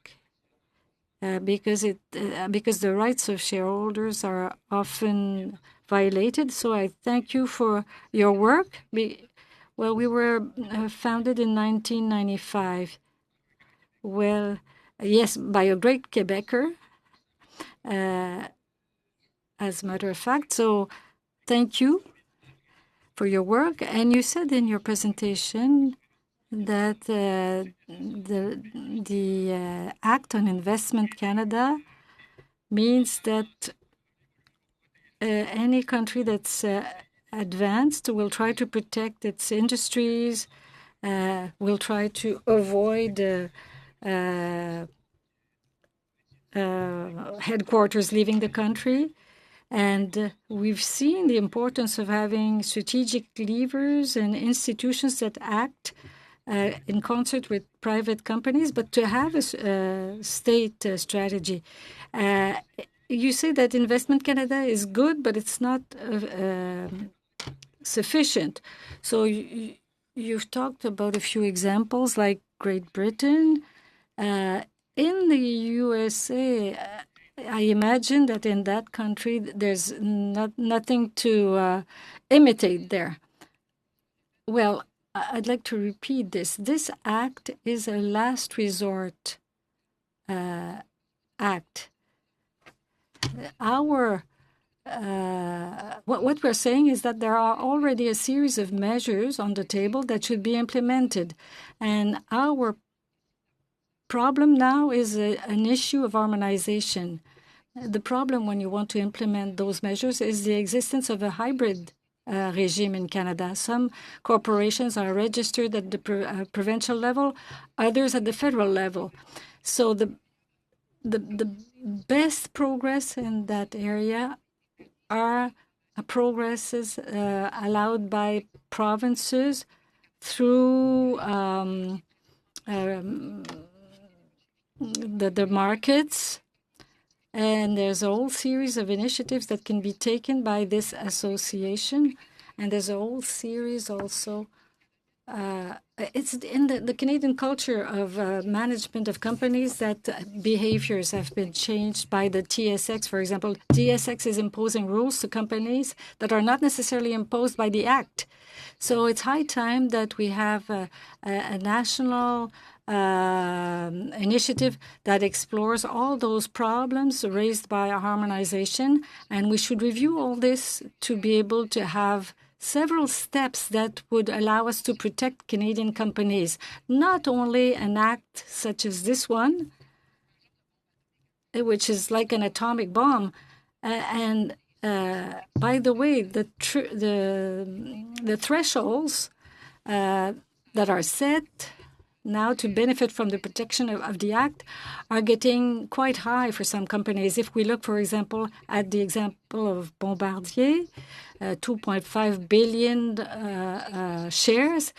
Speaker 11: because the rights of shareholders are often violated. So I thank you for your work. Well, we were founded in 1995. Well, yes, by a great Quebecer, as a matter of fact. So thank you for your work. And you said in your presentation that the Act on Investment Canada means that any country that's advanced will try to protect its industries, will try to avoid headquarters leaving the country. And we've seen the importance of having strategic levers and institutions that act in concert with private companies, but to have a state strategy. You say that Investment Canada is good, but it's not sufficient. So you've talked about a few examples like Great Britain. In the USA, I imagine that in that country, there's nothing to imitate there. Well, I'd like to repeat this. This act is a last resort act. What we're saying is that there are already a series of measures on the table that should be implemented. And our problem now is an issue of harmonization. The problem when you want to implement those measures is the existence of a hybrid regime in Canada. Some corporations are registered at the provincial level, others at the federal level. So the best progress in that area are progresses allowed by provinces through the markets. And there's a whole series of initiatives that can be taken by this association. And there's a whole series also. It's in the Canadian culture of management of companies that behaviors have been changed by the TSX. For example, TSX is imposing rules to companies that are not necessarily imposed by the Act. So it's high time that we have a national initiative that explores all those problems raised by harmonization. And we should review all this to be able to have several steps that would allow us to protect Canadian companies, not only an act such as this one, which is like an atomic bomb. By the way, the thresholds that are set now to benefit from the protection of the Act are getting quite high for some companies. If we look, for example, at the example of Bombardier, 2.5 billion shares,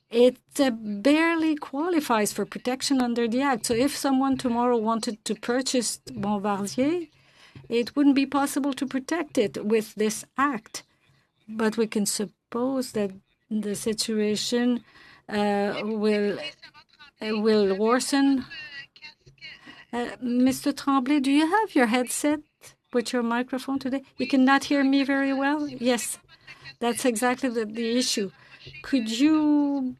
Speaker 11: it barely qualifies for protection under the Act. So if someone tomorrow wanted to purchase Bombardier, it wouldn't be possible to protect it with this Act. But we can suppose that the situation will worsen. Mr. Tremblay, do you have your headset with your microphone today? You cannot hear me very well? Yes, that's exactly the issue. Could you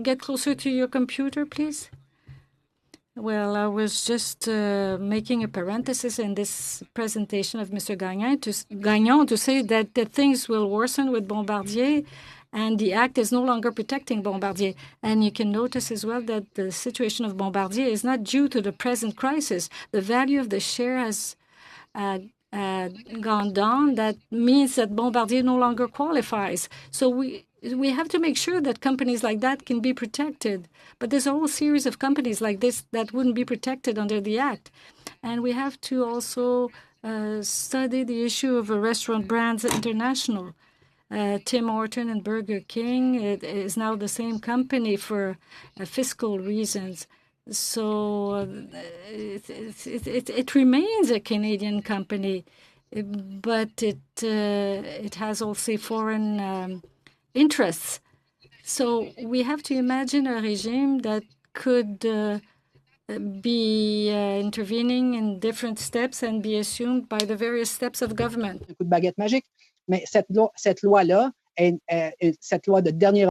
Speaker 11: get closer to your computer, please? Well, I was just making a parenthesis in this presentation of Mr. Gagnon to say that things will worsen with Bombardier, and the Act is no longer protecting Bombardier. And you can notice as well that the situation of Bombardier is not due to the present crisis. The value of the share has gone down. That means that Bombardier no longer qualifies. So we have to make sure that companies like that can be protected. But there's a whole series of companies like this that wouldn't be protected under the Act. And we have to also study the issue of Restaurant Brands International. Tim Horton and Burger King, it is now the same company for fiscal reasons. So it remains a Canadian company, but it has also foreign interests. So we have to imagine a regime that could be intervening in different steps and be assumed by the various steps of government.
Speaker 7: Un coup de baguette magique, mais cette loi-là, cette loi de dernier,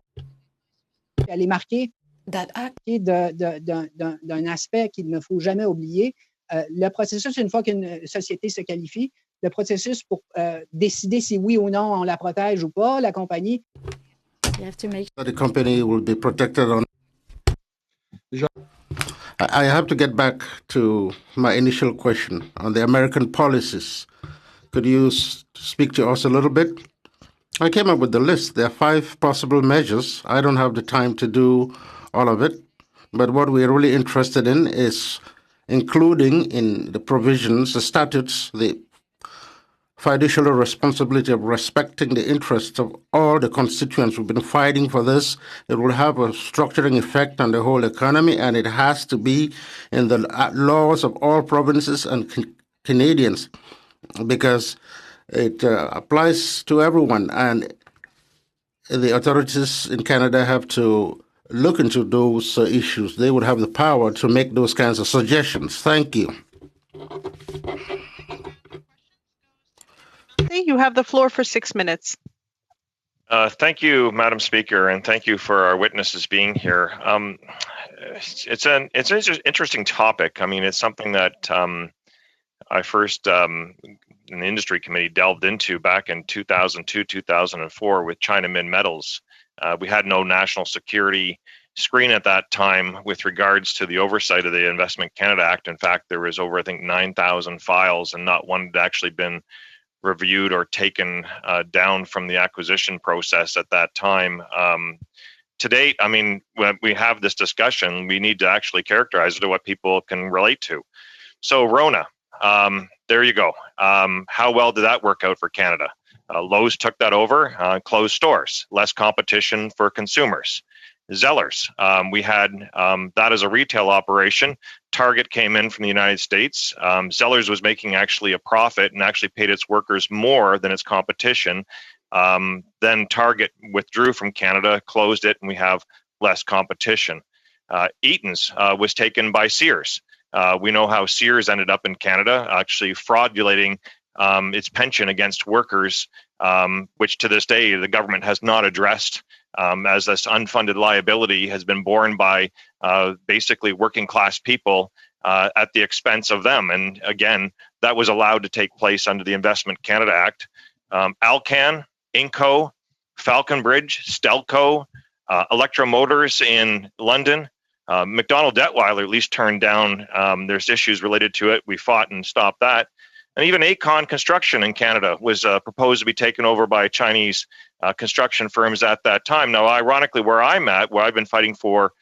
Speaker 7: elle est marquée
Speaker 2: That act
Speaker 7: d'un aspect qu'il ne faut jamais oublier. Le processus, une fois qu'une société se qualifie, le processus pour décider si oui ou non on la protège ou pas, la compagnie.
Speaker 11: You have to make
Speaker 5: The company will be protected on. I have to get back to my initial question on the American policies. Could you speak to us a little bit? I came up with the list. There are 5 possible measures. I don't have the time to do all of it, but what we're really interested in is including in the provisions, the statutes, the fiduciary responsibility of respecting the interests of all the constituents. We've been fighting for this. It will have a structuring effect on the whole economy, and it has to be in the laws of all provinces and Canadians, because it applies to everyone, and the authorities in Canada have to look into those issues. They would have the power to make those kinds of suggestions. Thank you.
Speaker 1: Okay, you have the floor for 6 minutes.
Speaker 12: Thank you, Madam Speaker, and thank you for our witnesses being here. It's an interesting topic. I mean, it's something that I first in the industry committee delved into back in 2002, 2004 with China Minmetals. We had no national security screen at that time with regards to the oversight of the Investment Canada Act. In fact, there was over, I think, 9,000 files, and not one had actually been reviewed or taken down from the acquisition process at that time. To date, I mean, when we have this discussion, we need to actually characterize it to what people can relate to. So Rona, there you go. How well did that work out for Canada? Lowe's took that over, closed stores, less competition for consumers. Zellers, we had that as a retail operation. Target came in from the United States. Zellers was making actually a profit and actually paid its workers more than its competition. Then Target withdrew from Canada, closed it, and we have less competition. Eaton's was taken by Sears. We know how Sears ended up in Canada, actually fraudulating its pension against workers, which to this day the government has not addressed, as this unfunded liability has been borne by basically working class people at the expense of them. And again, that was allowed to take place under the Investment Canada Act. Alcan, Inco, Falconbridge, Stelco, Electro Motors in London, McDonnell Detweiler at least turned down. There's issues related to it. We fought and stopped that. And even Aecon Construction in Canada was proposed to be taken over by Chinese construction firms at that time. Now, ironically, where I'm at, where I've been fighting for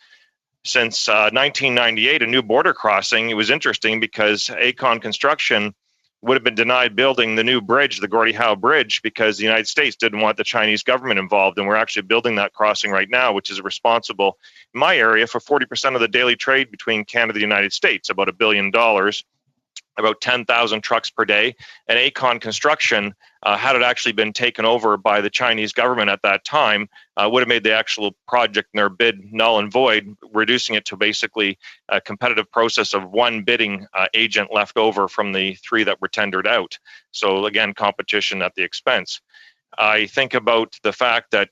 Speaker 12: since 1998, a new border crossing, it was interesting because Aecon Construction would have been denied building the new bridge, the Gordie Howe Bridge, because the United States didn't want the Chinese government involved. And we're actually building that crossing right now, which is responsible in my area for 40% of the daily trade between Canada and the United States, about $1 billion. About 10,000 trucks per day. And Aecon Construction, had it actually been taken over by the Chinese government at that time, would have made the actual project and their bid null and void, reducing it to basically a competitive process of one bidding agent left over from the 3 that were tendered out. So again, competition at the expense. I think about the fact that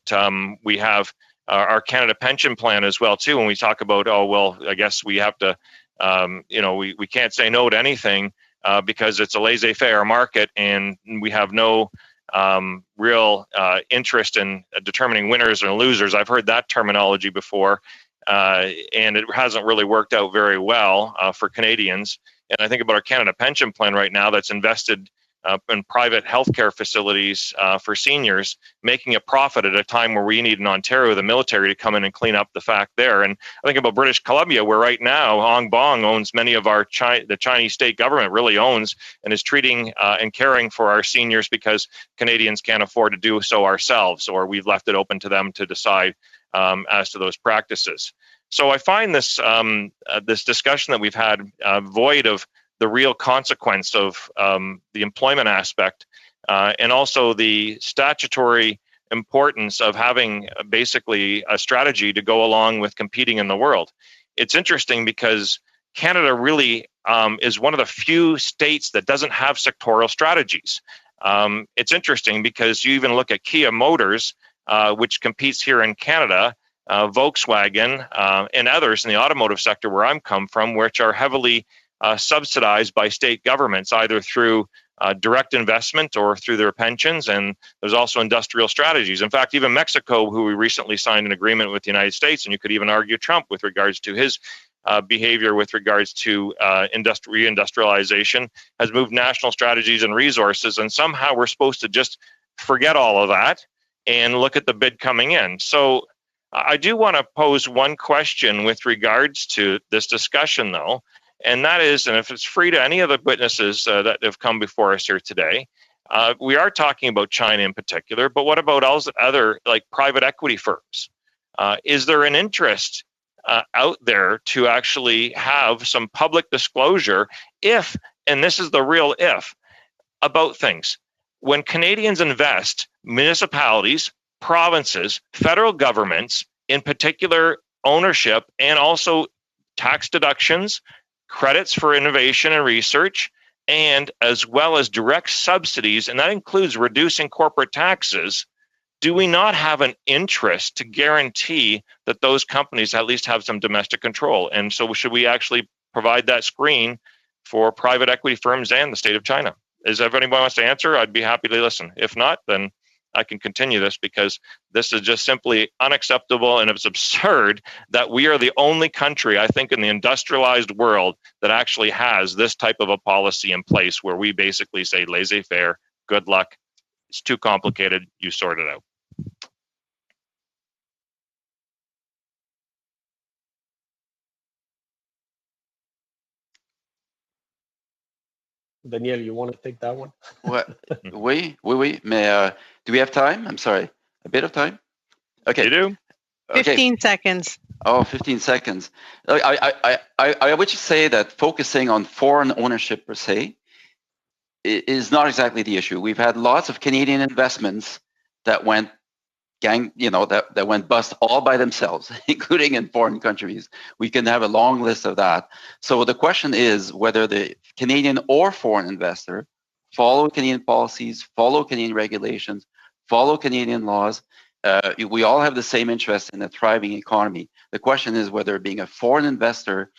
Speaker 12: we have our Canada Pension Plan as well too. When we talk about, oh, well, I guess we have to we can't say no to anything because it's a laissez-faire market, and we have no real interest in determining winners and losers. I've heard that terminology before, and it hasn't really worked out very well for Canadians. And I think about our Canada Pension Plan right now that's invested in private healthcare facilities for seniors, making a profit at a time where we need in Ontario the military to come in and clean up the fact there. And I think about British Columbia, where right now Hong Kong owns many of our the Chinese state government really owns and is treating and caring for our seniors because Canadians can't afford to do so ourselves, or we've left it open to them to decide as to those practices. So I find this this discussion that we've had void of the real consequence of the employment aspect and also the statutory importance of having basically a strategy to go along with competing in the world. It's interesting because Canada really is one of the few states that doesn't have sectoral strategies. It's interesting because you even look at Kia Motors, which competes here in Canada, Volkswagen, and others in the automotive sector where I'm come from, which are heavily subsidized by state governments, either through direct investment or through their pensions. And there's also industrial strategies. In fact, even Mexico, who we recently signed an agreement with the United States, and you could even argue Trump with regards to his behavior with regards to reindustrialization, has moved national strategies and resources. And somehow we're supposed to just forget all of that and look at the bid coming in. So I do want to pose one question with regards to this discussion, though, and that is, and if it's free to any of the witnesses that have come before us here today, we are talking about China in particular, but what about other like private equity firms? Is there an interest out there to actually have some public disclosure if, and this is the real if, about things? When Canadians invest, municipalities, provinces, federal governments, in particular ownership and also tax deductions, credits for innovation and research, and as well as direct subsidies, and that includes reducing corporate taxes, do we not have an interest to guarantee that those companies at least have some domestic control? And so should we actually provide that screen for private equity firms and the state of China? If anybody wants to answer, I'd be happy to listen. If not, then I can continue this because this is just simply unacceptable, and it's absurd that we are the only country, I think, in the industrialized world that actually has this type of a policy in place where we basically say laissez-faire, good luck, it's too complicated, you sort it out.
Speaker 10: Daniel, you want to take that one?
Speaker 6: Oui, mais do we have time? I'm sorry, a bit of time? Okay.
Speaker 12: You do?
Speaker 1: 15 seconds.
Speaker 6: Oh, 15 seconds. I would just say that focusing on foreign ownership per se is not exactly the issue. We've had lots of Canadian investments that went that went bust all by themselves, including in foreign countries. We can have a long list of that. So the question is whether the Canadian or foreign investor follow Canadian policies, follow Canadian regulations, follow Canadian laws. We all have the same interest in a thriving economy. The question is whether being a foreign investor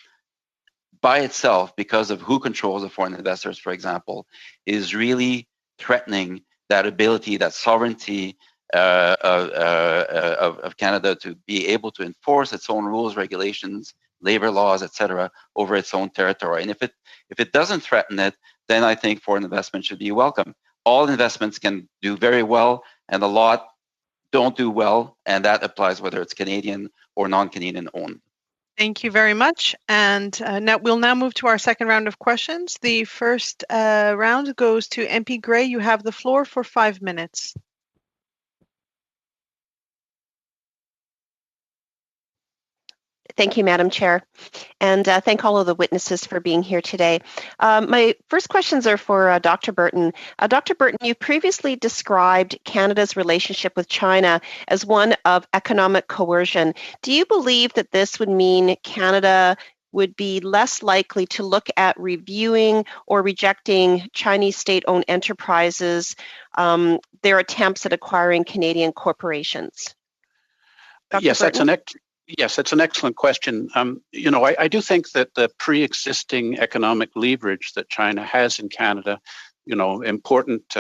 Speaker 6: by itself, because of who controls the foreign investors, for example, is really threatening that ability, that sovereignty of Canada to be able to enforce its own rules, regulations, labor laws, etc., over its own territory. And if it doesn't threaten it, then I think foreign investment should be welcome. All investments can do very well, and a lot don't do well, and that applies whether it's Canadian or non-Canadian owned.
Speaker 1: Thank you very much. And we'll now move to our second round of questions. The first round goes to MP Gray. You have the floor for 5 minutes.
Speaker 8: Thank you, Madam Chair, and thank all of the witnesses for being here today. My first questions are for Dr. Burton. Dr. Burton, you previously described Canada's relationship with China as one of economic coercion. Do you believe that this would mean Canada would be less likely to look at reviewing or rejecting Chinese state-owned enterprises, their attempts at acquiring Canadian corporations? Dr.
Speaker 3: Yes,
Speaker 8: Burton?
Speaker 3: that's an excellent question. I do think that the pre-existing economic leverage that China has in Canada, important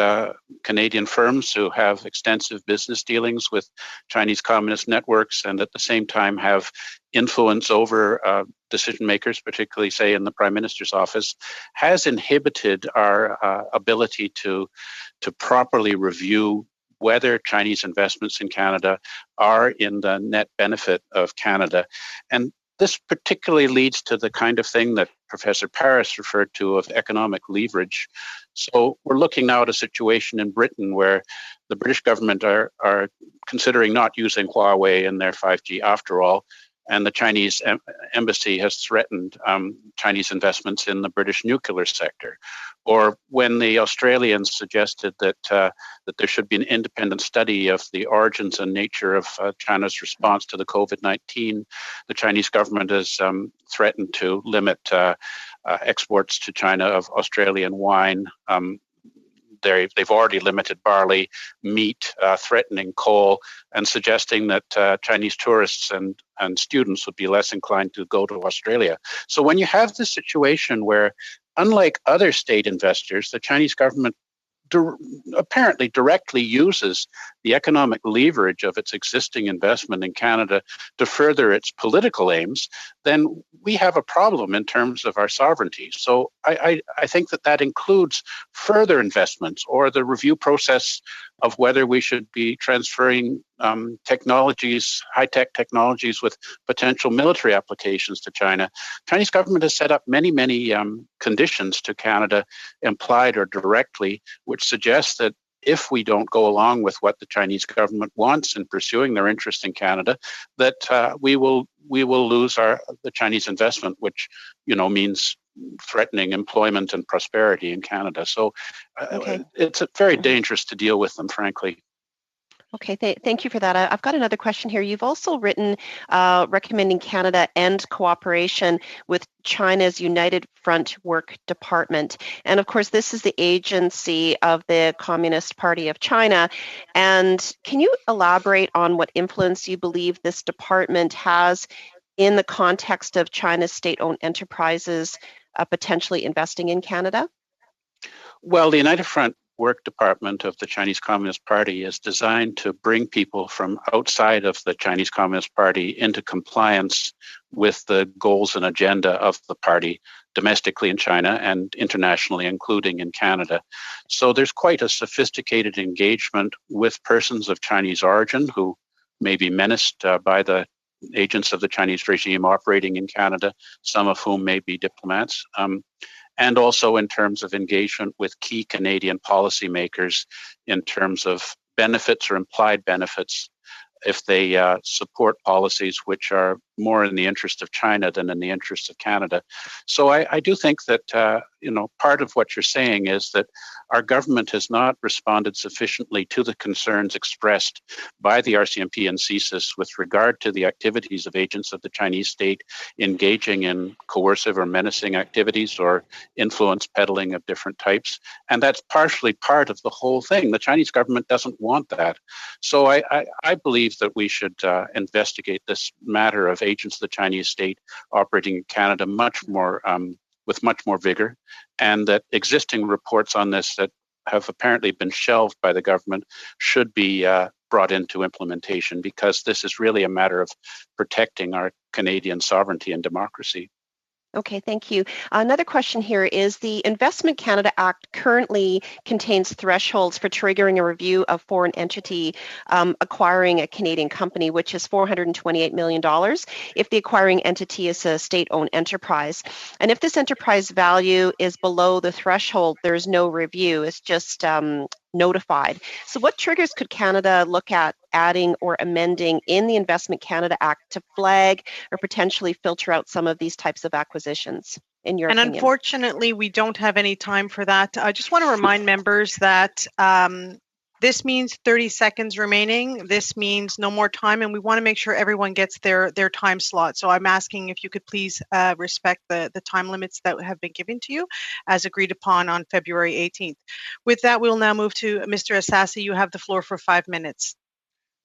Speaker 3: Canadian firms who have extensive business dealings with Chinese communist networks and at the same time have influence over decision makers, particularly, say, in the Prime Minister's office, has inhibited our ability to properly review whether Chinese investments in Canada are in the net benefit of Canada. And this particularly leads to the kind of thing that Professor Paris referred to of economic leverage. So we're looking now at a situation in Britain where the British government are considering not using Huawei in their 5G after all. and the Chinese embassy has threatened Chinese investments in the British nuclear sector. Or when the Australians suggested that that there should be an independent study of the origins and nature of China's response to the COVID-19, the Chinese government has threatened to limit exports to China of Australian wine. They've already limited barley, meat, threatening coal, and suggesting that Chinese tourists and students would be less inclined to go to Australia. So when you have this situation where, unlike other state investors, the Chinese government apparently directly uses the economic leverage of its existing investment in Canada to further its political aims, then we have a problem in terms of our sovereignty. So I think that includes further investments or the review process of whether we should be transferring technologies, high-tech technologies with potential military applications to China. Chinese government has set up many conditions to Canada, implied or directly, which suggests that if we don't go along with what the Chinese government wants in pursuing their interest in Canada, that we will lose the Chinese investment, which means threatening employment and prosperity in Canada. So it's very dangerous to deal with them, frankly.
Speaker 13: Okay, thank you for that. I've got another question here. You've also written recommending Canada end cooperation with China's United Front Work Department. And of course, this is the agency of the Communist Party of China. And can you elaborate on what influence you believe this department has in the context of China's state-owned enterprises potentially investing in Canada?
Speaker 3: Well, the United Front Work Department of the Chinese Communist Party is designed to bring people from outside of the Chinese Communist Party into compliance with the goals and agenda of the party domestically in China and internationally, including in Canada. So there's quite a sophisticated engagement with persons of Chinese origin who may be menaced by the agents of the Chinese regime operating in Canada, some of whom may be diplomats. And also in terms of engagement with key Canadian policymakers in terms of benefits or implied benefits if they support policies which are more in the interest of China than in the interest of Canada. So I do think that, part of what you're saying is that our government has not responded sufficiently to the concerns expressed by the RCMP and CSIS with regard to the activities of agents of the Chinese state engaging in coercive or menacing activities or influence peddling of different types. And that's partially part of the whole thing. The Chinese government doesn't want that. So I believe that we should investigate this matter of agents of the Chinese state operating in Canada with much more vigor, and that existing reports on this that have apparently been shelved by the government should be brought into implementation, because this is really a matter of protecting our Canadian sovereignty and democracy.
Speaker 13: Okay, thank you. Another question here is the Investment Canada Act currently contains thresholds for triggering a review of foreign entity acquiring a Canadian company, which is $428 million if the acquiring entity is a state-owned enterprise. And if this enterprise value is below the threshold, there is no review. It's just notified. So what triggers could Canada look at adding or amending in the Investment Canada Act to flag or potentially filter out some of these types of acquisitions, in your opinion?
Speaker 1: Unfortunately, we don't have any time for that. I just want to remind members that this means 30 seconds remaining. This means no more time, and we want to make sure everyone gets their time slot. So I'm asking if you could please respect the time limits that have been given to you as agreed upon on February 18th. With that, we'll now move to Mr. Assassi. You have the floor for 5 minutes.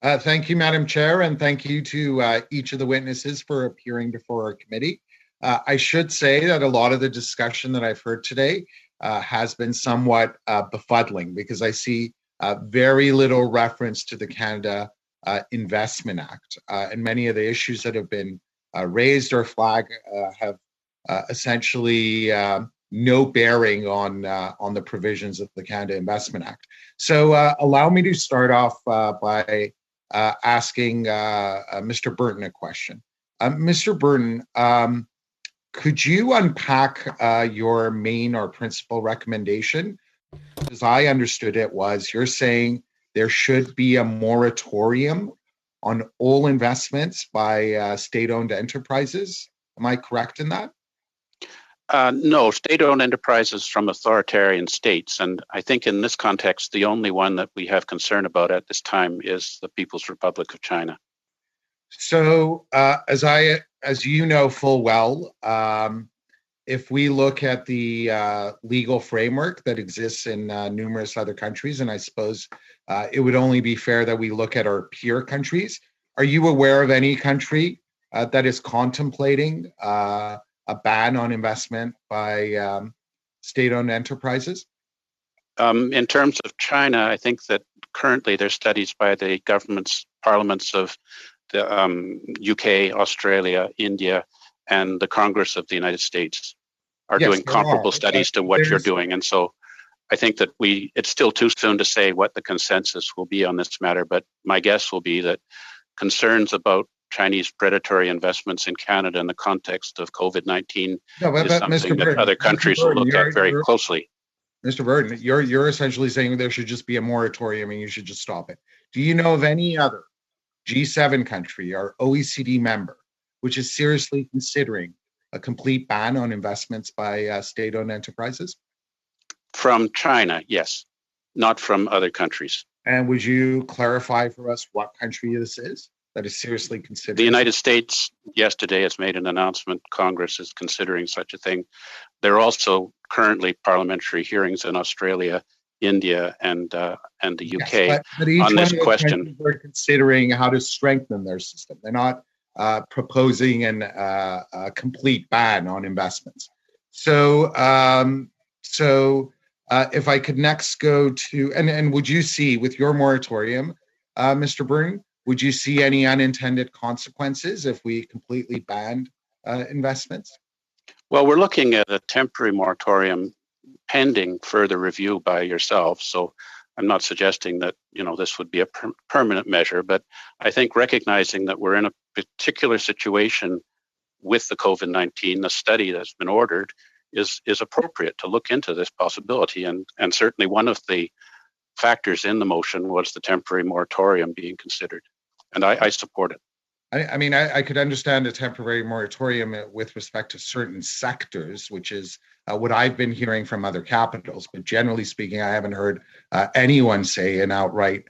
Speaker 14: Thank you, Madam Chair, and thank you to each of the witnesses for appearing before our committee. I should say that a lot of the discussion that I've heard today has been somewhat befuddling, because I see very little reference to the Canada Investment Act, and many of the issues that have been raised or flagged have essentially no bearing on the provisions of the Canada Investment Act. So allow me to start off by asking Mr. Burton a question. Mr. Burton, could you unpack your main or principal recommendation? As I understood it was, you're saying there should be a moratorium on all investments by state-owned enterprises. Am I correct in that?
Speaker 3: No, state-owned enterprises from authoritarian states. And I think in this context, the only one that we have concern about at this time is the People's Republic of China.
Speaker 14: So as you know full well, if we look at the legal framework that exists in numerous other countries, and I suppose it would only be fair that we look at our peer countries. Are you aware of any country that is contemplating a ban on investment by state-owned enterprises?
Speaker 3: In terms of China, I think that currently there's studies by the governments, parliaments of the UK, Australia, India, and the Congress of the United States are doing comparable studies to what you're doing. And so I think that it's still too soon to say what the consensus will be on this matter, but my guess will be that concerns about Chinese predatory investments in Canada in the context of COVID-19 is something that other countries will look at very closely.
Speaker 14: Mr. Burton, you're essentially saying there should just be a moratorium and you should just stop it. Do you know of any other G7 country or OECD member which is seriously considering a complete ban on investments by state-owned enterprises?
Speaker 3: From China, yes, not from other countries.
Speaker 14: And would you clarify for us what country this is that is seriously considering?
Speaker 3: The United States yesterday has made an announcement. Congress is considering such a thing. There are also currently parliamentary hearings in Australia, India, and the UK
Speaker 14: but each
Speaker 3: on this
Speaker 14: one of
Speaker 3: question.
Speaker 14: They're considering how to strengthen their system. They're not proposing a complete ban on investments. So, if I could next go to, and would you see with your moratorium, Mr. Byrne, would you see any unintended consequences if we completely banned investments?
Speaker 3: Well, we're looking at a temporary moratorium pending further review by yourself. So I'm not suggesting that, this would be a permanent measure, but I think recognizing that we're in a particular situation with the COVID-19, the study that's been ordered is appropriate to look into this possibility. And certainly one of the factors in the motion was the temporary moratorium being considered. And I support it.
Speaker 14: I could understand a temporary moratorium with respect to certain sectors, which is what I've been hearing from other capitals. But generally speaking, I haven't heard anyone say an outright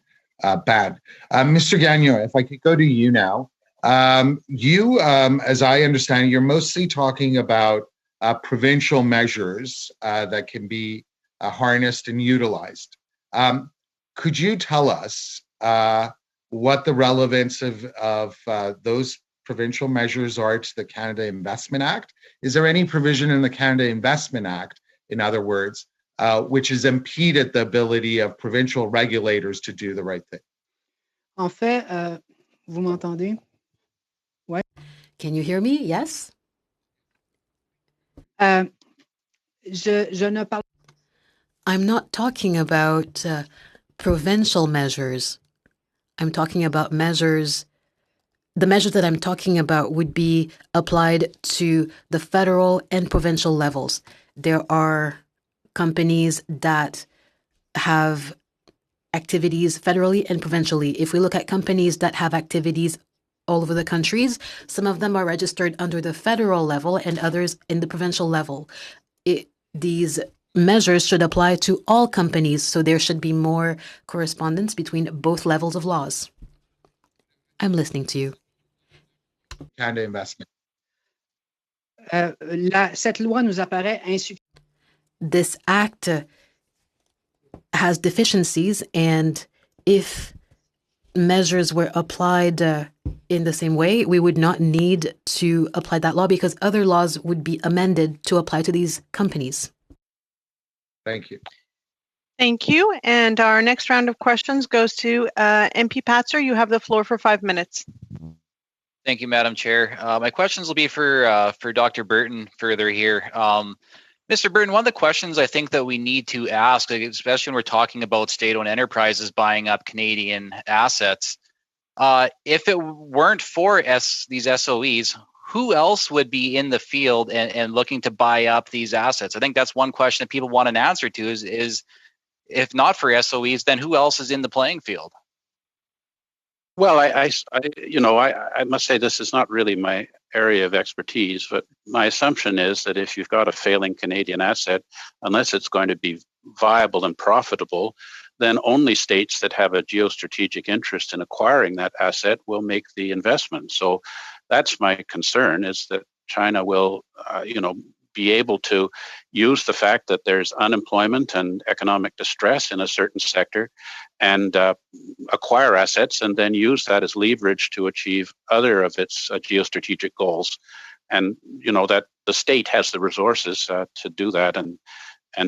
Speaker 14: ban. Mr. Gagnon, if I could go to you now. You, as I understand, you're mostly talking about provincial measures that can be harnessed and utilized. Could you tell us what the relevance of those provincial measures are to the Canada Investment Act? Is there any provision in the Canada Investment Act, in other words, which has impeded the ability of provincial regulators to do the right thing?
Speaker 7: En fait, vous m'entendez? Ouais.
Speaker 2: Can you hear me? Yes?
Speaker 7: Je ne parle.
Speaker 2: I'm not talking about provincial measures. I'm talking about measures. The measures that I'm talking about would be applied to the federal and provincial levels. There are companies that have activities federally and provincially. If we look at companies that have activities all over the countries, some of them are registered under the federal level and others in the provincial level. These measures should apply to all companies, so there should be more correspondence between both levels of laws. I'm listening to you.
Speaker 14: Canada Investment.
Speaker 7: Cette loi nous apparaît insuffisante.
Speaker 2: This act has deficiencies, and if measures were applied in the same way, we would not need to apply that law because other laws would be amended to apply to these companies.
Speaker 14: Thank you.
Speaker 1: Thank you. And our next round of questions goes to MP Patzer. You have the floor for 5 minutes.
Speaker 15: Thank you, Madam Chair. My questions will be for Dr. Burton further here. Mr. Burton, one of the questions I think that we need to ask, especially when we're talking about state-owned enterprises buying up Canadian assets, if it weren't for these SOEs, who else would be in the field and looking to buy up these assets? I think that's one question that people want an answer to is if not for SOEs, then who else is in the playing field?
Speaker 3: Well, I must say this is not really my area of expertise, but my assumption is that if you've got a failing Canadian asset, unless it's going to be viable and profitable, then only states that have a geostrategic interest in acquiring that asset will make the investment. So that's my concern, is that China will, be able to use the fact that there's unemployment and economic distress in a certain sector and acquire assets and then use that as leverage to achieve other of its geostrategic goals. And that the state has the resources to do that. And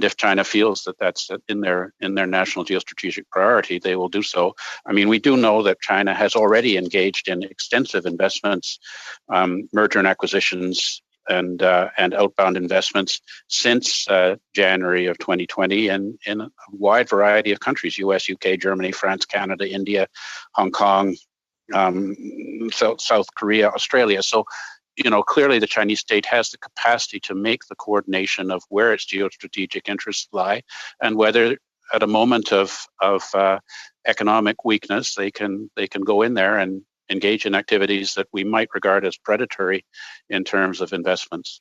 Speaker 3: if China feels that that's in their national geostrategic priority, they will do so. I mean, we do know that China has already engaged in extensive investments, merger and acquisitions, and outbound investments since January of 2020, and in a wide variety of countries: U.S., U.K., Germany, France, Canada, India, Hong Kong, South Korea, Australia. So, clearly the Chinese state has the capacity to make the coordination of where its geostrategic interests lie, and whether at a moment of economic weakness they can go in there and engage in activities that we might regard as predatory in terms of investments.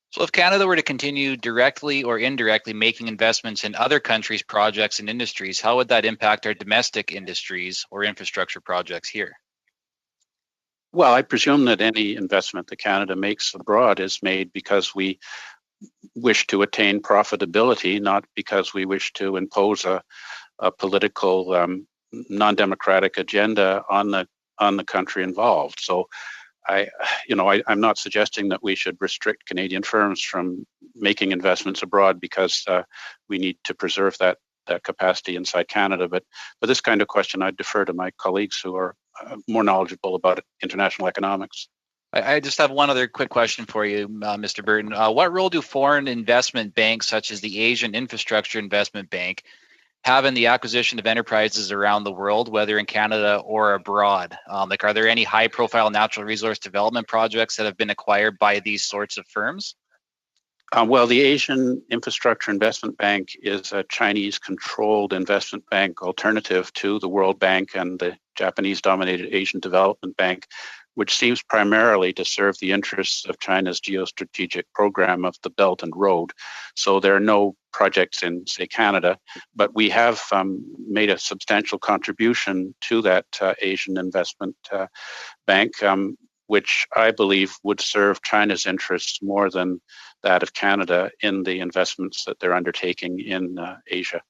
Speaker 15: So if Canada were to continue directly or indirectly making investments in other countries' projects and industries, how would that impact our domestic industries or infrastructure projects here?
Speaker 3: Well, I presume that any investment that Canada makes abroad is made because we wish to attain profitability, not because we wish to impose a political non-democratic agenda on the country involved. So I'm not suggesting that we should restrict Canadian firms from making investments abroad because we need to preserve that capacity inside Canada. But this kind of question, I'd defer to my colleagues who are more knowledgeable about international economics.
Speaker 15: I just have one other quick question for you, Mr. Burton. What role do foreign investment banks, such as the Asian Infrastructure Investment Bank, have in the acquisition of enterprises around the world, whether in Canada or abroad? Are there any high-profile natural resource development projects that have been acquired by these sorts of firms?
Speaker 3: Well, the Asian Infrastructure Investment Bank is a Chinese-controlled investment bank alternative to the World Bank and the Japanese-dominated Asian Development Bank, which seems primarily to serve the interests of China's geostrategic program of the Belt and Road. So there are no projects in, say, Canada, but we have made a substantial contribution to that Asian Investment Bank, which I believe would serve China's interests more than that of Canada in the investments that they're undertaking in Asia.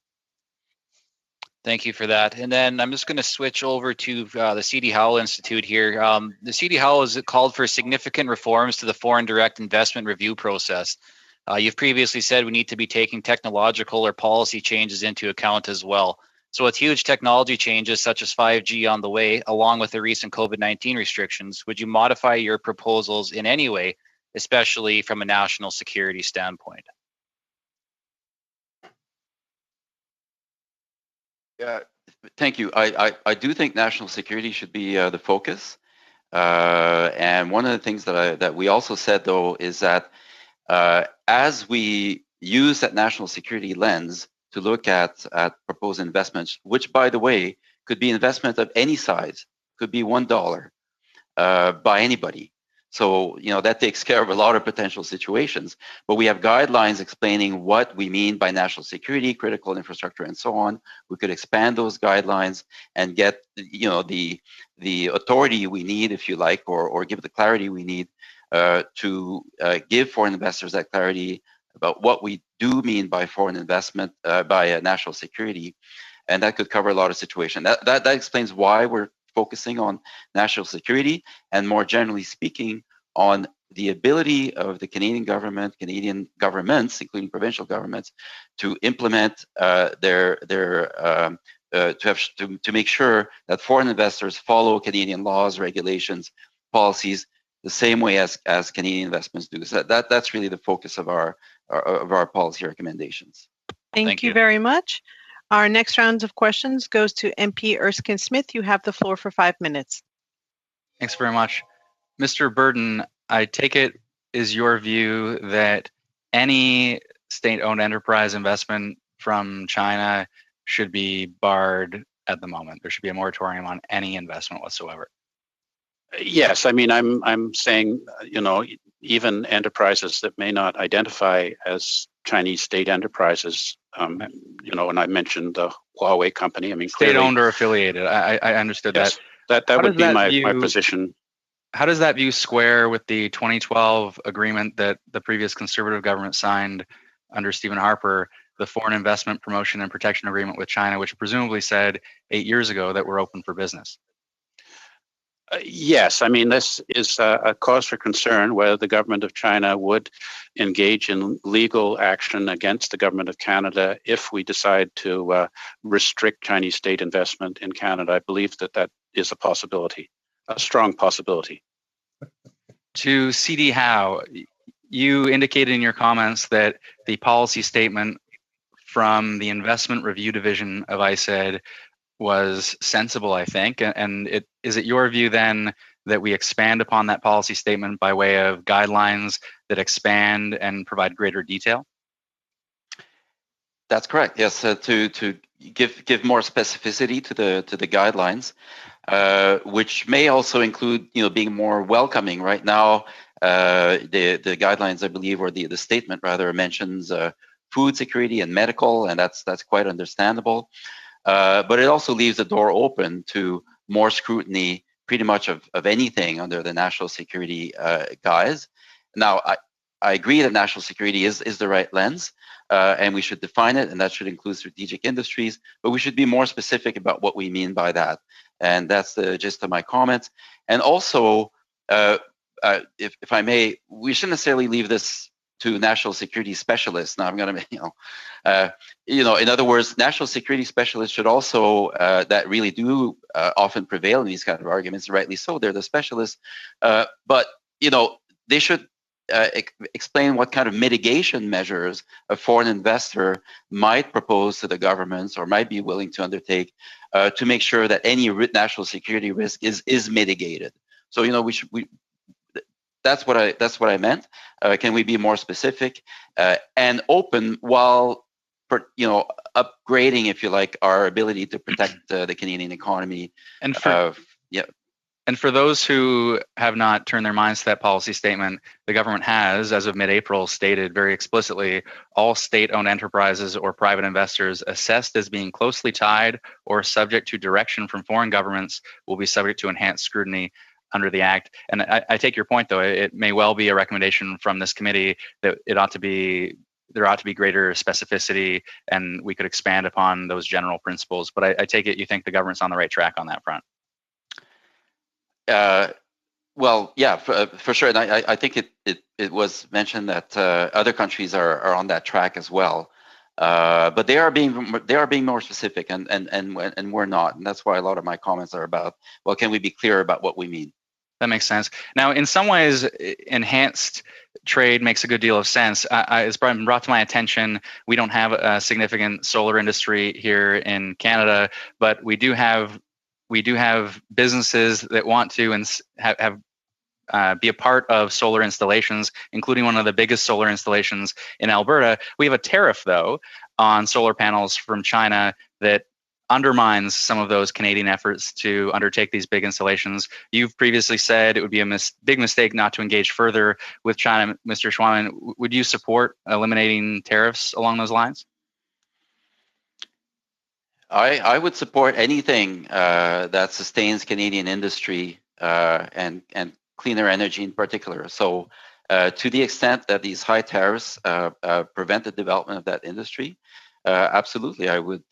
Speaker 15: Thank you for that. And then I'm just going to switch over to the C.D. Howell Institute here. The C.D. Howell has called for significant reforms to the foreign direct investment review process. You've previously said we need to be taking technological or policy changes into account as well. So with huge technology changes such as 5G on the way, along with the recent COVID-19 restrictions, would you modify your proposals in any way, especially from a national security standpoint?
Speaker 6: Thank you. I do think national security should be the focus. And one of the things that we also said, though, is that as we use that national security lens to look at proposed investments, which, by the way, could be investment of any size, could be $1 by anybody. So, that takes care of a lot of potential situations. But we have guidelines explaining what we mean by national security, critical infrastructure, and so on. We could expand those guidelines and get, the authority we need, if you like, or give the clarity we need to give foreign investors that clarity about what we do mean by foreign investment, by national security. And that could cover a lot of situations. That explains why we're focusing on national security, and more generally speaking, on the ability of the Canadian government, Canadian governments, including provincial governments, to implement to make sure that foreign investors follow Canadian laws, regulations, policies the same way as Canadian investments do. So that's really the focus of our policy recommendations.
Speaker 1: Thank you very much. Our next round of questions goes to MP Erskine Smith. You have the floor for 5 minutes.
Speaker 16: Thanks very much. Mr. Burton, I take it is your view that any state-owned enterprise investment from China should be barred at the moment. There should be a moratorium on any investment whatsoever.
Speaker 3: Yes, I mean, I'm saying, even enterprises that may not identify as Chinese state enterprises, and I mentioned the Huawei company. I mean,
Speaker 16: state-owned or affiliated. I understood
Speaker 3: yes,
Speaker 16: that.
Speaker 3: That would be my position.
Speaker 16: How does that view square with the 2012 agreement that the previous Conservative government signed under Stephen Harper, the Foreign Investment Promotion and Protection Agreement with China, which presumably said 8 years ago that we're open for business?
Speaker 3: Yes, I mean, this is a cause for concern whether the government of China would engage in legal action against the government of Canada if we decide to restrict Chinese state investment in Canada. I believe that is a possibility, a strong possibility.
Speaker 16: To CD Howe, you indicated in your comments that the policy statement from the Investment Review Division of ISED was sensible, I think. And is it your view then that we expand upon that policy statement by way of guidelines that expand and provide greater detail?
Speaker 6: That's correct. Yes, to give more specificity to the guidelines, which may also include being more welcoming. Right now, the guidelines, I believe, or the statement rather, mentions food security and medical, and that's quite understandable. But it also leaves the door open to more scrutiny, pretty much of anything under the national security guise. Now, I agree that national security is the right lens, and we should define it, and that should include strategic industries, but we should be more specific about what we mean by that. And that's the gist of my comments. And also, if I may, we shouldn't necessarily leave this to national security specialists. Now I'm going to, in other words, national security specialists should also, that really do often prevail in these kind of arguments, rightly so, they're the specialists, but, they should explain what kind of mitigation measures a foreign investor might propose to the governments or might be willing to undertake to make sure that any national security risk is mitigated. So, that's what I meant. Can we be more specific and open while, upgrading, if you like, our ability to protect the Canadian economy?
Speaker 16: And for those who have not turned their minds to that policy statement, the government has, as of mid-April, stated very explicitly, all state-owned enterprises or private investors assessed as being closely tied or subject to direction from foreign governments will be subject to enhanced scrutiny under the Act. And I take your point, though. It may well be a recommendation from this committee that there ought to be greater specificity, and we could expand upon those general principles. But I take it you think the government's on the right track on that front.
Speaker 6: Well, yeah, for sure. And I think it was mentioned that other countries are on that track as well. But they are being more specific, and we're not. And that's why a lot of my comments are about, well, can we be clear about what we mean?
Speaker 16: That makes sense. Now, in some ways, enhanced trade makes a good deal of sense. It's been brought to my attention, we don't have a significant solar industry here in Canada, but we do have businesses that want to be a part of solar installations, including one of the biggest solar installations in Alberta. We have a tariff, though, on solar panels from China that undermines some of those Canadian efforts to undertake these big installations. You've previously said it would be a big mistake not to engage further with China. Mr. Schwaman, would you support eliminating tariffs along those lines?
Speaker 6: I would support anything that sustains Canadian industry and cleaner energy in particular. So to the extent that these high tariffs prevent the development of that industry, absolutely, I would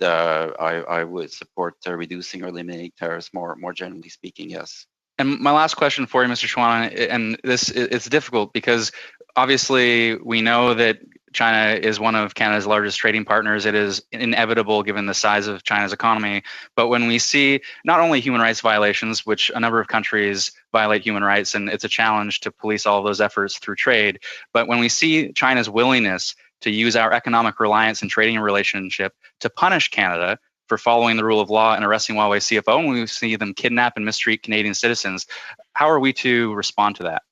Speaker 6: support reducing or eliminating tariffs more generally speaking, yes.
Speaker 16: And my last question for you, Mr. Schwaman, and it's difficult because obviously we know that China is one of Canada's largest trading partners. It is inevitable given the size of China's economy. But when we see not only human rights violations, which a number of countries violate human rights, and it's a challenge to police all of those efforts through trade, but when we see China's willingness to use our economic reliance and trading relationship to punish Canada for following the rule of law and arresting Huawei CFO, and we see them kidnap and mistreat Canadian citizens, how are we to respond to that?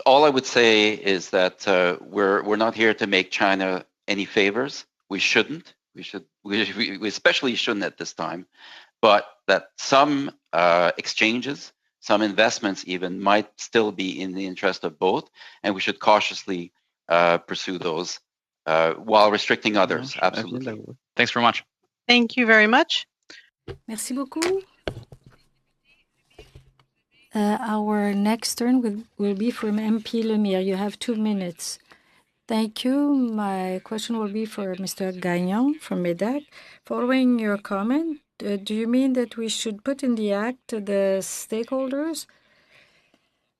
Speaker 6: All I would say is that we're not here to make China any favors. We shouldn't. We we especially shouldn't at this time, but that some exchanges, some investments even might still be in the interest of both, and we should cautiously pursue those while restricting others. Absolutely.
Speaker 16: Thanks very much.
Speaker 1: Thank you very much.
Speaker 11: Merci beaucoup. Our next turn will be from MP Lemire. You have 2 minutes. Thank you. My question will be for Mr. Gagnon from MEDAC. Following your comment, do you mean that we should put in the act the stakeholders?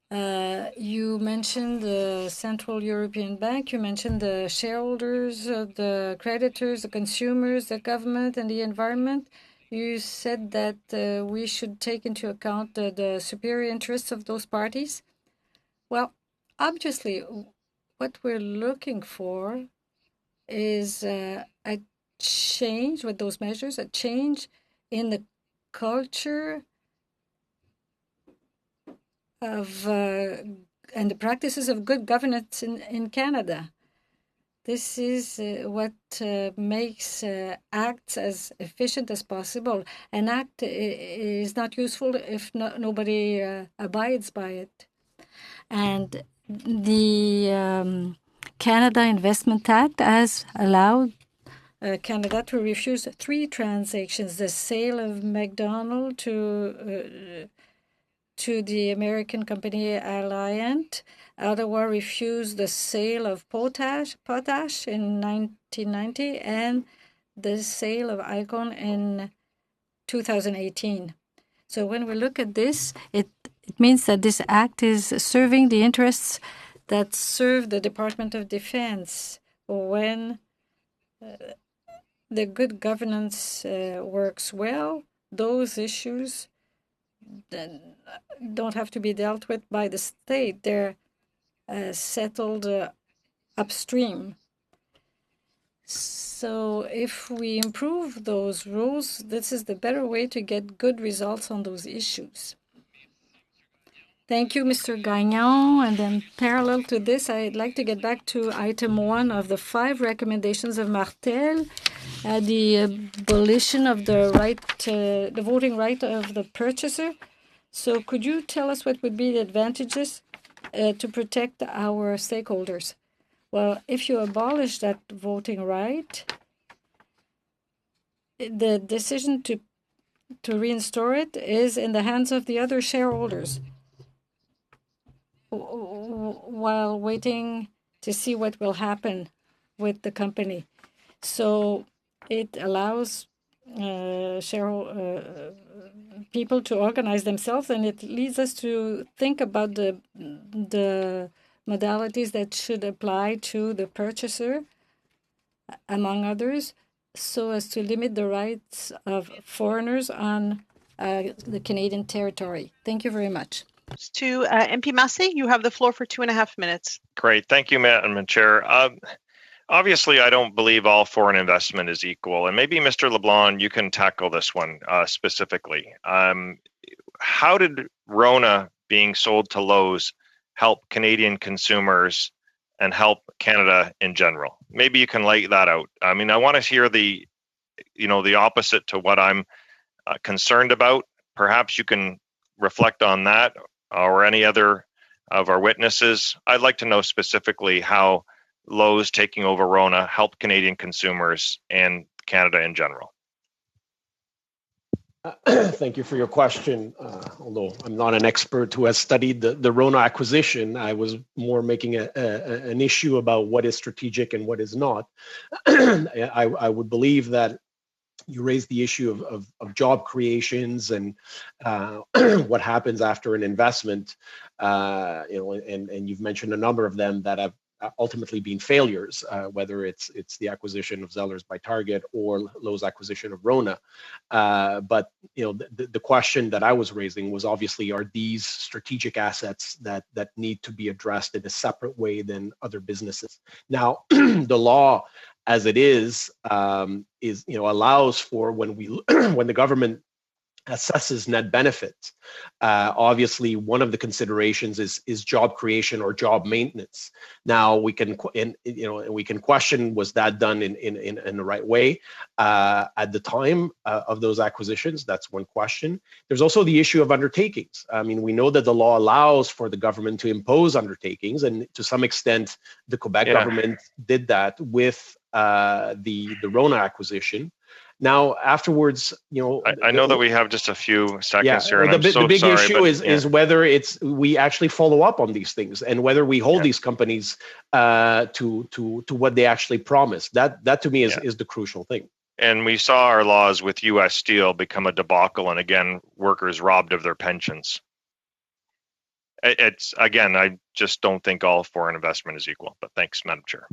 Speaker 11: You mentioned the Central European Bank, you mentioned the shareholders, the creditors, the consumers, the government, and the environment. You said that we should take into account the superior interests of those parties. Well, obviously, what we're looking for is a change with those measures, a change in the culture of and the practices of good governance in Canada. This is what makes acts as efficient as possible. An act is not useful if nobody abides by it. And the Canada Investment Act has allowed Canada to refuse 3 transactions: the sale of McDonald to the American company Alliant. Ottawa refused the sale of Potash in 1990 and the sale of Icon in 2018. So when we look at this, it means that this act is serving the interests that serve the Department of Defense. When the good governance works well, those issues don't have to be dealt with by the state. They're settled upstream. So if we improve those rules, this is the better way to get good results on those issues. Thank you, Mr. Gagnon. And then parallel to this, I'd like to get back to item 1 of the 5 recommendations of Martel, the abolition of the right, the voting right of the purchaser. So could you tell us what would be the advantages to protect our stakeholders? Well, if you abolish that voting right, the decision to reinstore it is in the hands of the other shareholders while waiting to see what will happen with the company. So it allows people to organize themselves, and it leads us to think about the modalities that should apply to the purchaser, among others, so as to limit the rights of foreigners on the Canadian territory. Thank you very much.
Speaker 1: To MP Massey, you have the floor for 2.5 minutes.
Speaker 12: Great. Thank you, Madam Chair. Obviously, I don't believe all foreign investment is equal. And maybe, Mr. LeBlanc, you can tackle this one specifically. How did Rona being sold to Lowe's help Canadian consumers and help Canada in general? Maybe you can lay that out. I mean, I want to hear the opposite to what I'm concerned about. Perhaps you can reflect on that or any other of our witnesses. I'd like to know specifically how Lowe's taking over Rona helped Canadian consumers and Canada in general.
Speaker 10: Thank you for your question. Although I'm not an expert who has studied the Rona acquisition, I was more making an issue about what is strategic and what is not. I would believe that you raised the issue of job creations and what happens after an investment, and you've mentioned a number of them that have ultimately been failures, whether it's the acquisition of Zellers by Target or Lowe's acquisition of Rona. But the question that I was raising was obviously, are these strategic assets that need to be addressed in a separate way than other businesses? Now, the law as it is allows for when the government assesses net benefits. Obviously, one of the considerations is job creation or job maintenance. Now we can question, was that done in the right way at the time of those acquisitions? That's one question. There's also the issue of undertakings. I mean, we know that the law allows for the government to impose undertakings, and to some extent, the Quebec government did that with the Rona acquisition. Now, afterwards,
Speaker 12: I know that we have just a few seconds here, and
Speaker 10: the big issue is whether we actually follow up on these things and whether we hold these companies to what they actually promise. That to me is the crucial thing.
Speaker 12: And we saw our laws with U.S. Steel become a debacle, and again, workers robbed of their pensions. It's again, I just don't think all foreign investment is equal. But thanks, Madam Chair.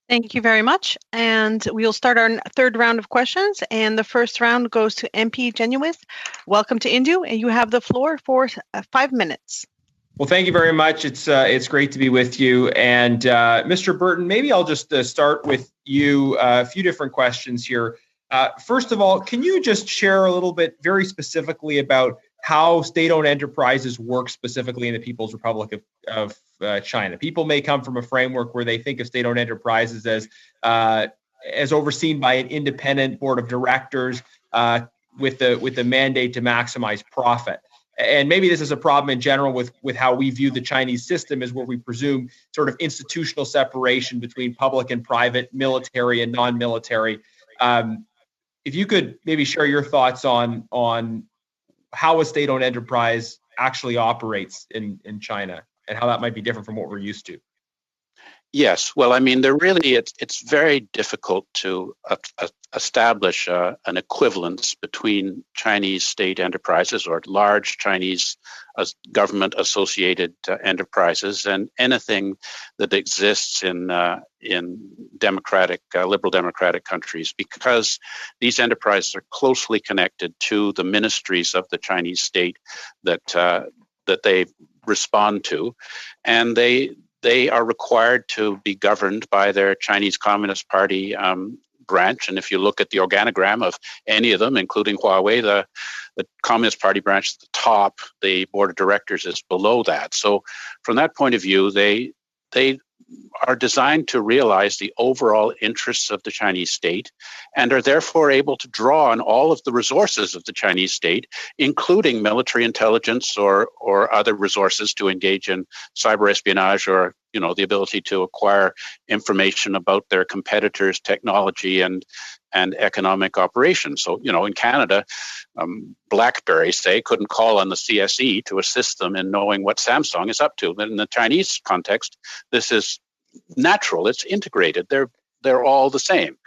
Speaker 1: Thank you very much. And we'll start our third round of questions. And the first round goes to MP Genuith. Welcome to INDU, and you have the floor for 5 minutes.
Speaker 17: Well, thank you very much. It's great to be with you. And Mr. Burton, maybe I'll just start with you a few different questions here. First of all, can you just share a little bit very specifically about how state-owned enterprises work specifically in the People's Republic of China? People may come from a framework where they think of state-owned enterprises as overseen by an independent board of directors with the mandate to maximize profit. And maybe this is a problem in general with how we view the Chinese system, is where we presume sort of institutional separation between public and private, military and non-military. If you could maybe share your thoughts on how a state-owned enterprise actually operates in China and how that might be different from what we're used to.
Speaker 3: Yes, well, I mean, it's very difficult to establish an equivalence between Chinese state enterprises or large Chinese government-associated enterprises and anything that exists in democratic, liberal democratic countries, because these enterprises are closely connected to the ministries of the Chinese state that they respond to, and they are required to be governed by their Chinese Communist Party branch. And if you look at the organogram of any of them, including Huawei, the Communist Party branch at the top, the board of directors is below that. So from that point of view, they are designed to realize the overall interests of the Chinese state and are therefore able to draw on all of the resources of the Chinese state, including military intelligence or other resources to engage in cyber espionage or the ability to acquire information about their competitors' technology and economic operations. So, in Canada, BlackBerry, say, couldn't call on the CSE to assist them in knowing what Samsung is up to. But in the Chinese context, this is natural. It's integrated. They're all the same.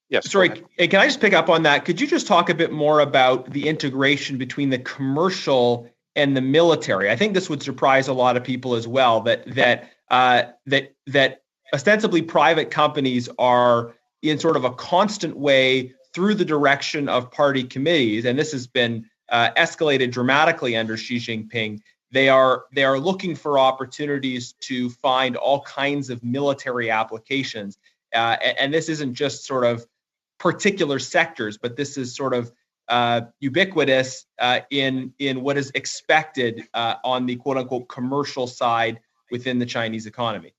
Speaker 3: Yes.
Speaker 17: Sorry, can I just pick up on that? Could you just talk a bit more about the integration between the commercial and the military? I think this would surprise a lot of people as well. That ostensibly private companies are in sort of a constant way through the direction of party committees, and this has been escalated dramatically under Xi Jinping. They are looking for opportunities to find all kinds of military applications, and this isn't just sort of particular sectors, but this is sort of ubiquitous in what is expected on the quote unquote commercial side within the Chinese economy.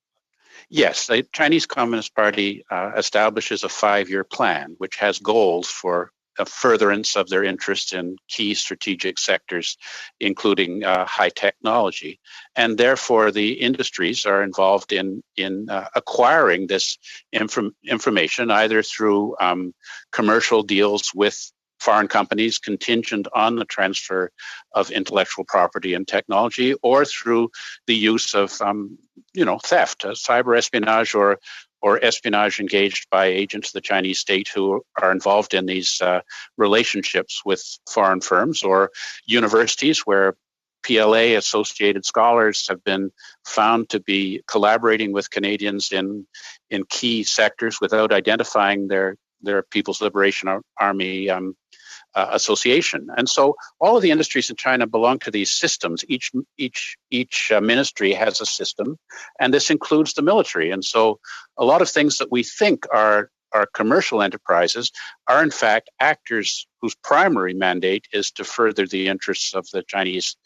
Speaker 3: Yes, the Chinese Communist Party establishes a 5-year plan, which has goals for a furtherance of their interests in key strategic sectors, including high technology. And therefore, the industries are involved in acquiring this information, either through commercial deals with foreign companies contingent on the transfer of intellectual property and technology, or through the use of theft, cyber espionage, or espionage engaged by agents of the Chinese state who are involved in these relationships with foreign firms, or universities where PLA associated scholars have been found to be collaborating with Canadians in key sectors without identifying their People's Liberation Army association. And so all of the industries in China belong to these systems. Each ministry has a system, and this includes the military. And so a lot of things that we think are are commercial enterprises are in fact actors whose primary mandate is to further the interests of the Chinese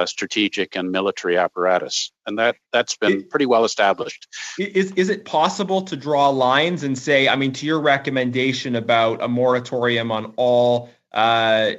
Speaker 3: strategic and military apparatus. And that's been pretty well established.
Speaker 17: Is it possible to draw lines and say, I mean, to your recommendation about a moratorium on all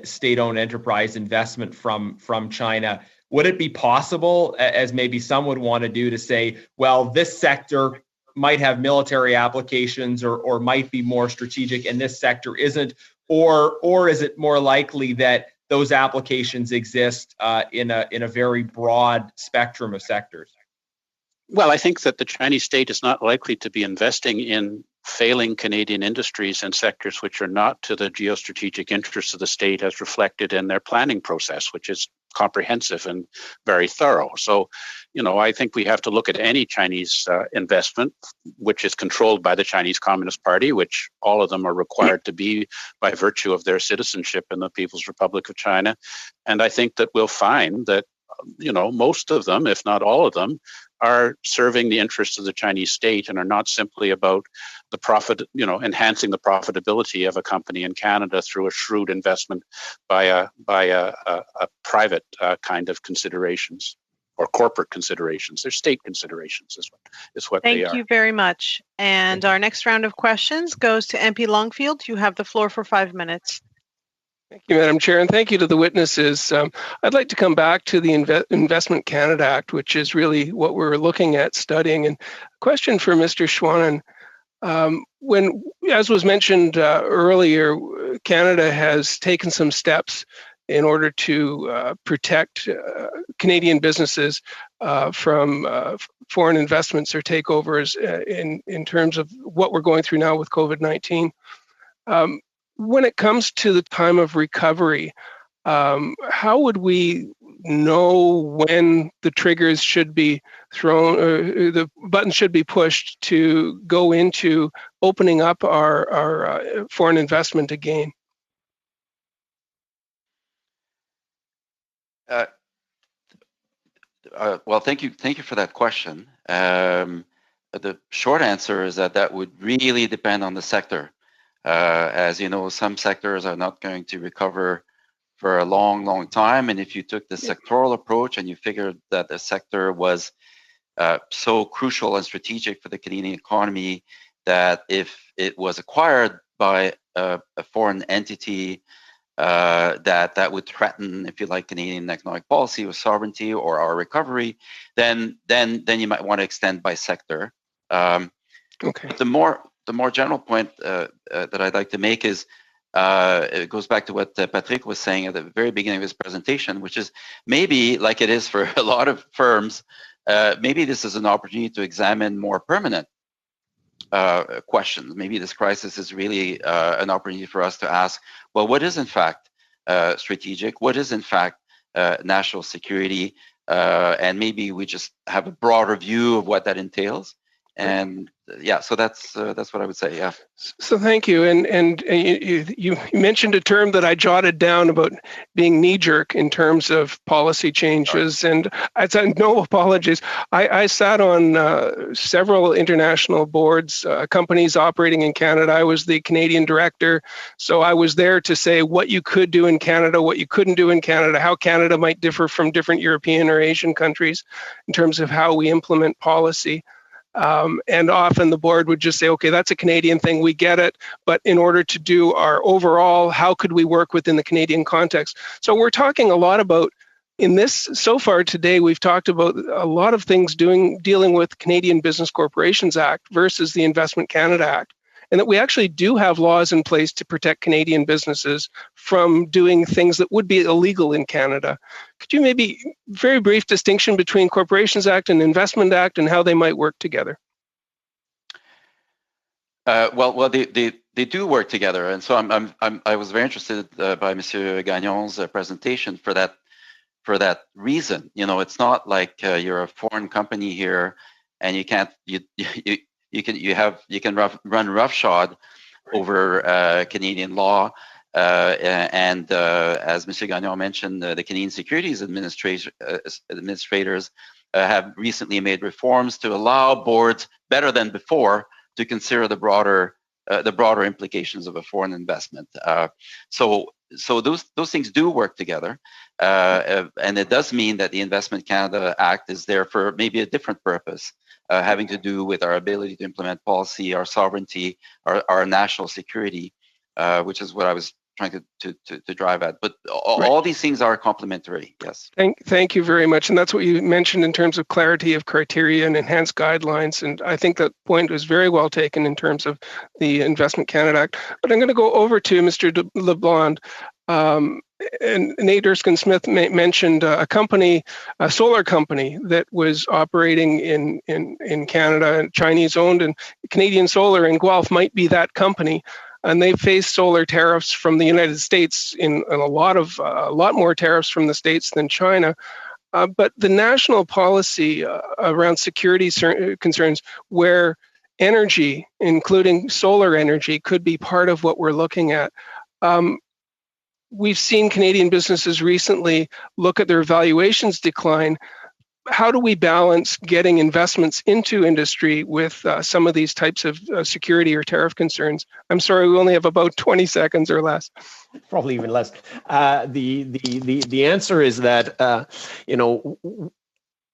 Speaker 17: state-owned enterprise investment from China, would it be possible, as maybe some would want to do, to say, well, this sector might have military applications or might be more strategic and this sector isn't? Or is it more likely that those applications exist in a very broad spectrum of sectors?
Speaker 3: Well, I think that the Chinese state is not likely to be investing in failing Canadian industries and sectors which are not to the geostrategic interests of the state as reflected in their planning process, which is comprehensive and very thorough. So, I think we have to look at any Chinese investment, which is controlled by the Chinese Communist Party, which all of them are required to be by virtue of their citizenship in the People's Republic of China. And I think that we'll find that, most of them, if not all of them, are serving the interests of the Chinese state and are not simply about the profit, enhancing the profitability of a company in Canada through a shrewd investment by a private kind of considerations or corporate considerations. They're state considerations is what they are.
Speaker 1: Thank you very much. And our next round of questions goes to MP Longfield. You have the floor for 5 minutes.
Speaker 18: Thank you, Madam Chair, and thank you to the witnesses. I'd like to come back to the Investment Canada Act, which is really what we're looking at studying. And a question for Mr. Schwanen. When, as was mentioned earlier, Canada has taken some steps in order to protect Canadian businesses from foreign investments or takeovers in terms of what we're going through now with COVID-19. When it comes to the time of recovery, how would we know when the triggers should be thrown, or the buttons should be pushed to go into opening up our foreign investment again?
Speaker 6: Well, thank you for that question. The short answer is that would really depend on the sector. As you know, some sectors are not going to recover for a long, long time. And if you took the sectoral approach and you figured that the sector was so crucial and strategic for the Canadian economy that if it was acquired by a foreign entity, that would threaten, if you like, Canadian economic policy or sovereignty or our recovery, then you might want to extend by sector.
Speaker 18: Okay.
Speaker 6: The more general point that I'd like to make is it goes back to what Patrick was saying at the very beginning of his presentation, which is maybe, like it is for a lot of firms, maybe this is an opportunity to examine more permanent questions. Maybe this crisis is really an opportunity for us to ask, well, what is in fact strategic? What is in fact national security? And maybe we just have a broader view of what that entails. And yeah, so that's what I would say. Yeah.
Speaker 18: So thank you. And you mentioned a term that I jotted down about being knee-jerk in terms of policy changes. Right. And I said no apologies. I sat on several international boards, companies operating in Canada. I was the Canadian director, so I was there to say what you could do in Canada, what you couldn't do in Canada, how Canada might differ from different European or Asian countries in terms of how we implement policy. And often the board would just say, okay, that's a Canadian thing, we get it. But in order to do our overall, how could we work within the Canadian context? So we're talking a lot about, in this, so far today, we've talked about a lot of things dealing with Canadian Business Corporations Act versus the Investment Canada Act. And that we actually do have laws in place to protect Canadian businesses from doing things that would be illegal in Canada. Could you maybe, very brief distinction between Corporations Act and Investment Act and how they might work together?
Speaker 6: Well, they do work together, and so I was very interested by Monsieur Gagnon's presentation for that reason. You know, it's not like you're a foreign company here, and you can't you can run roughshod over Canadian law, and as Mr. Gagnon mentioned, the Canadian Securities Administrators have recently made reforms to allow boards better than before to consider the broader the broader implications of a foreign investment. So those things do work together, and it does mean that the Investment Canada Act is there for maybe a different purpose, having to do with our ability to implement policy, our sovereignty, our national security, which is what I was trying to drive at. But all these things are complementary. Yes.
Speaker 18: Thank you very much. And that's what you mentioned in terms of clarity of criteria and enhanced guidelines. And I think that point was very well taken in terms of the Investment Canada Act. But I'm going to go over to Mr. LeBlond. And Nate Erskine-Smith mentioned a company, a solar company that was operating in Canada, Chinese owned, and Canadian Solar in Guelph might be that company. And they face solar tariffs from the United States in a lot more tariffs from the States than China. But the national policy around security concerns, where energy, including solar energy, could be part of what we're looking at. We've seen Canadian businesses recently look at their valuations decline. How do we balance getting investments into industry with some of these types of security or tariff concerns? I'm sorry, we only have about 20 seconds or less.
Speaker 10: Probably even less. The answer is that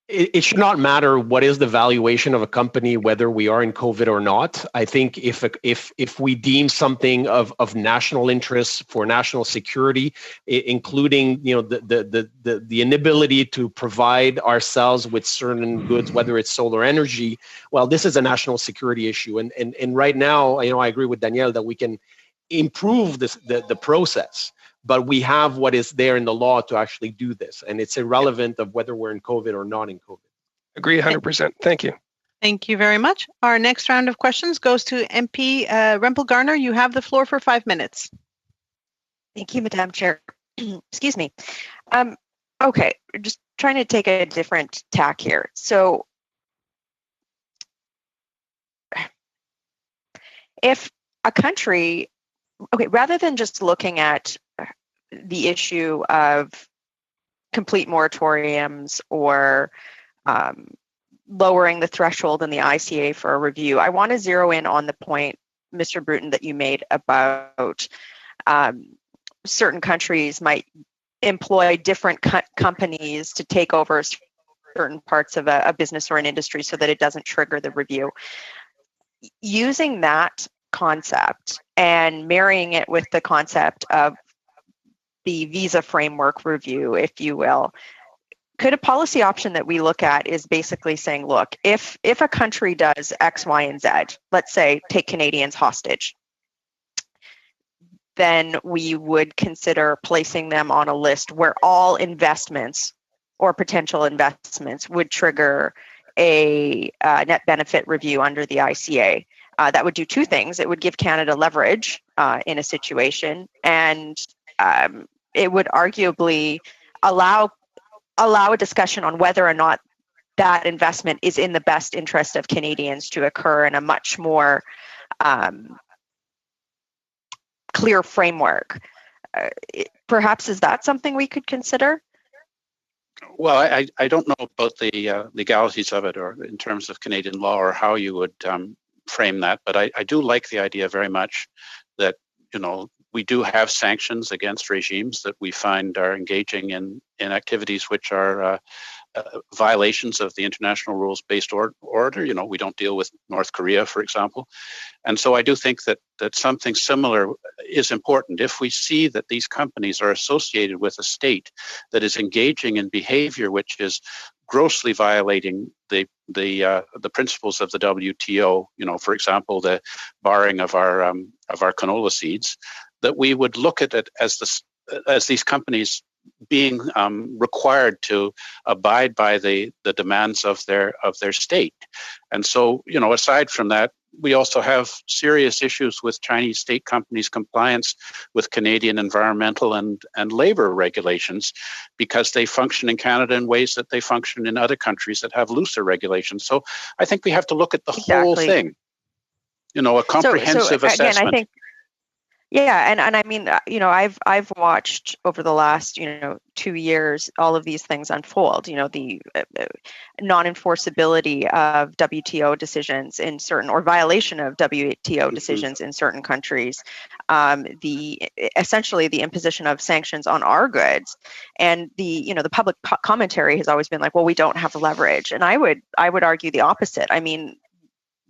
Speaker 10: it should not matter what is the valuation of a company, whether we are in COVID or not. I think if we deem something of national interest for national security, including the inability to provide ourselves with certain goods, whether it's solar energy, well, this is a national security issue. And right now, I agree with Danielle that we can improve the process. But we have what is there in the law to actually do this. And it's irrelevant of whether we're in COVID or not in COVID.
Speaker 18: Agree 100%. Thank you.
Speaker 1: Thank you very much. Our next round of questions goes to MP Rempel-Garner. You have the floor for 5 minutes.
Speaker 8: Thank you, Madam Chair. Excuse me. Okay, just trying to take a different tack here. So if a country, rather than just looking at the issue of complete moratoriums or lowering the threshold in the ICA for a review, I want to zero in on the point, Mr. Bruton, that you made about certain countries might employ different companies to take over certain parts of a business or an industry so that it doesn't trigger the review. Using that concept and marrying it with the concept of the visa framework review, if you will, could a policy option that we look at is basically saying, look, if a country does X, Y, and Z, let's say take Canadians hostage, then we would consider placing them on a list where all investments or potential investments would trigger a net benefit review under the ICA. That would do two things. It would give Canada leverage in a situation, and it would arguably allow a discussion on whether or not that investment is in the best interest of Canadians to occur in a much more clear framework. Perhaps is that something we could consider?
Speaker 3: Well, I don't know about the legalities of it or in terms of Canadian law or how you would frame that, but I do like the idea very much that, we do have sanctions against regimes that we find are engaging in activities which are violations of the international rules-based order. We don't deal with North Korea, for example. And so I do think that something similar is important. If we see that these companies are associated with a state that is engaging in behavior which is grossly violating the principles of the WTO, for example, the barring of our canola seeds, that we would look at it as these companies being required to abide by the demands of their state. And so, aside from that, we also have serious issues with Chinese state companies' compliance with Canadian environmental and labor regulations, because they function in Canada in ways that they function in other countries that have looser regulations. So I think we have to look at the whole thing, a comprehensive assessment.
Speaker 8: Yeah, and I mean, I've watched over the last 2 years all of these things unfold. The non-enforceability of WTO decisions in certain, or violation of WTO decisions in certain countries, essentially the imposition of sanctions on our goods, and the public commentary has always been like, well, we don't have the leverage, and I would argue the opposite. I mean,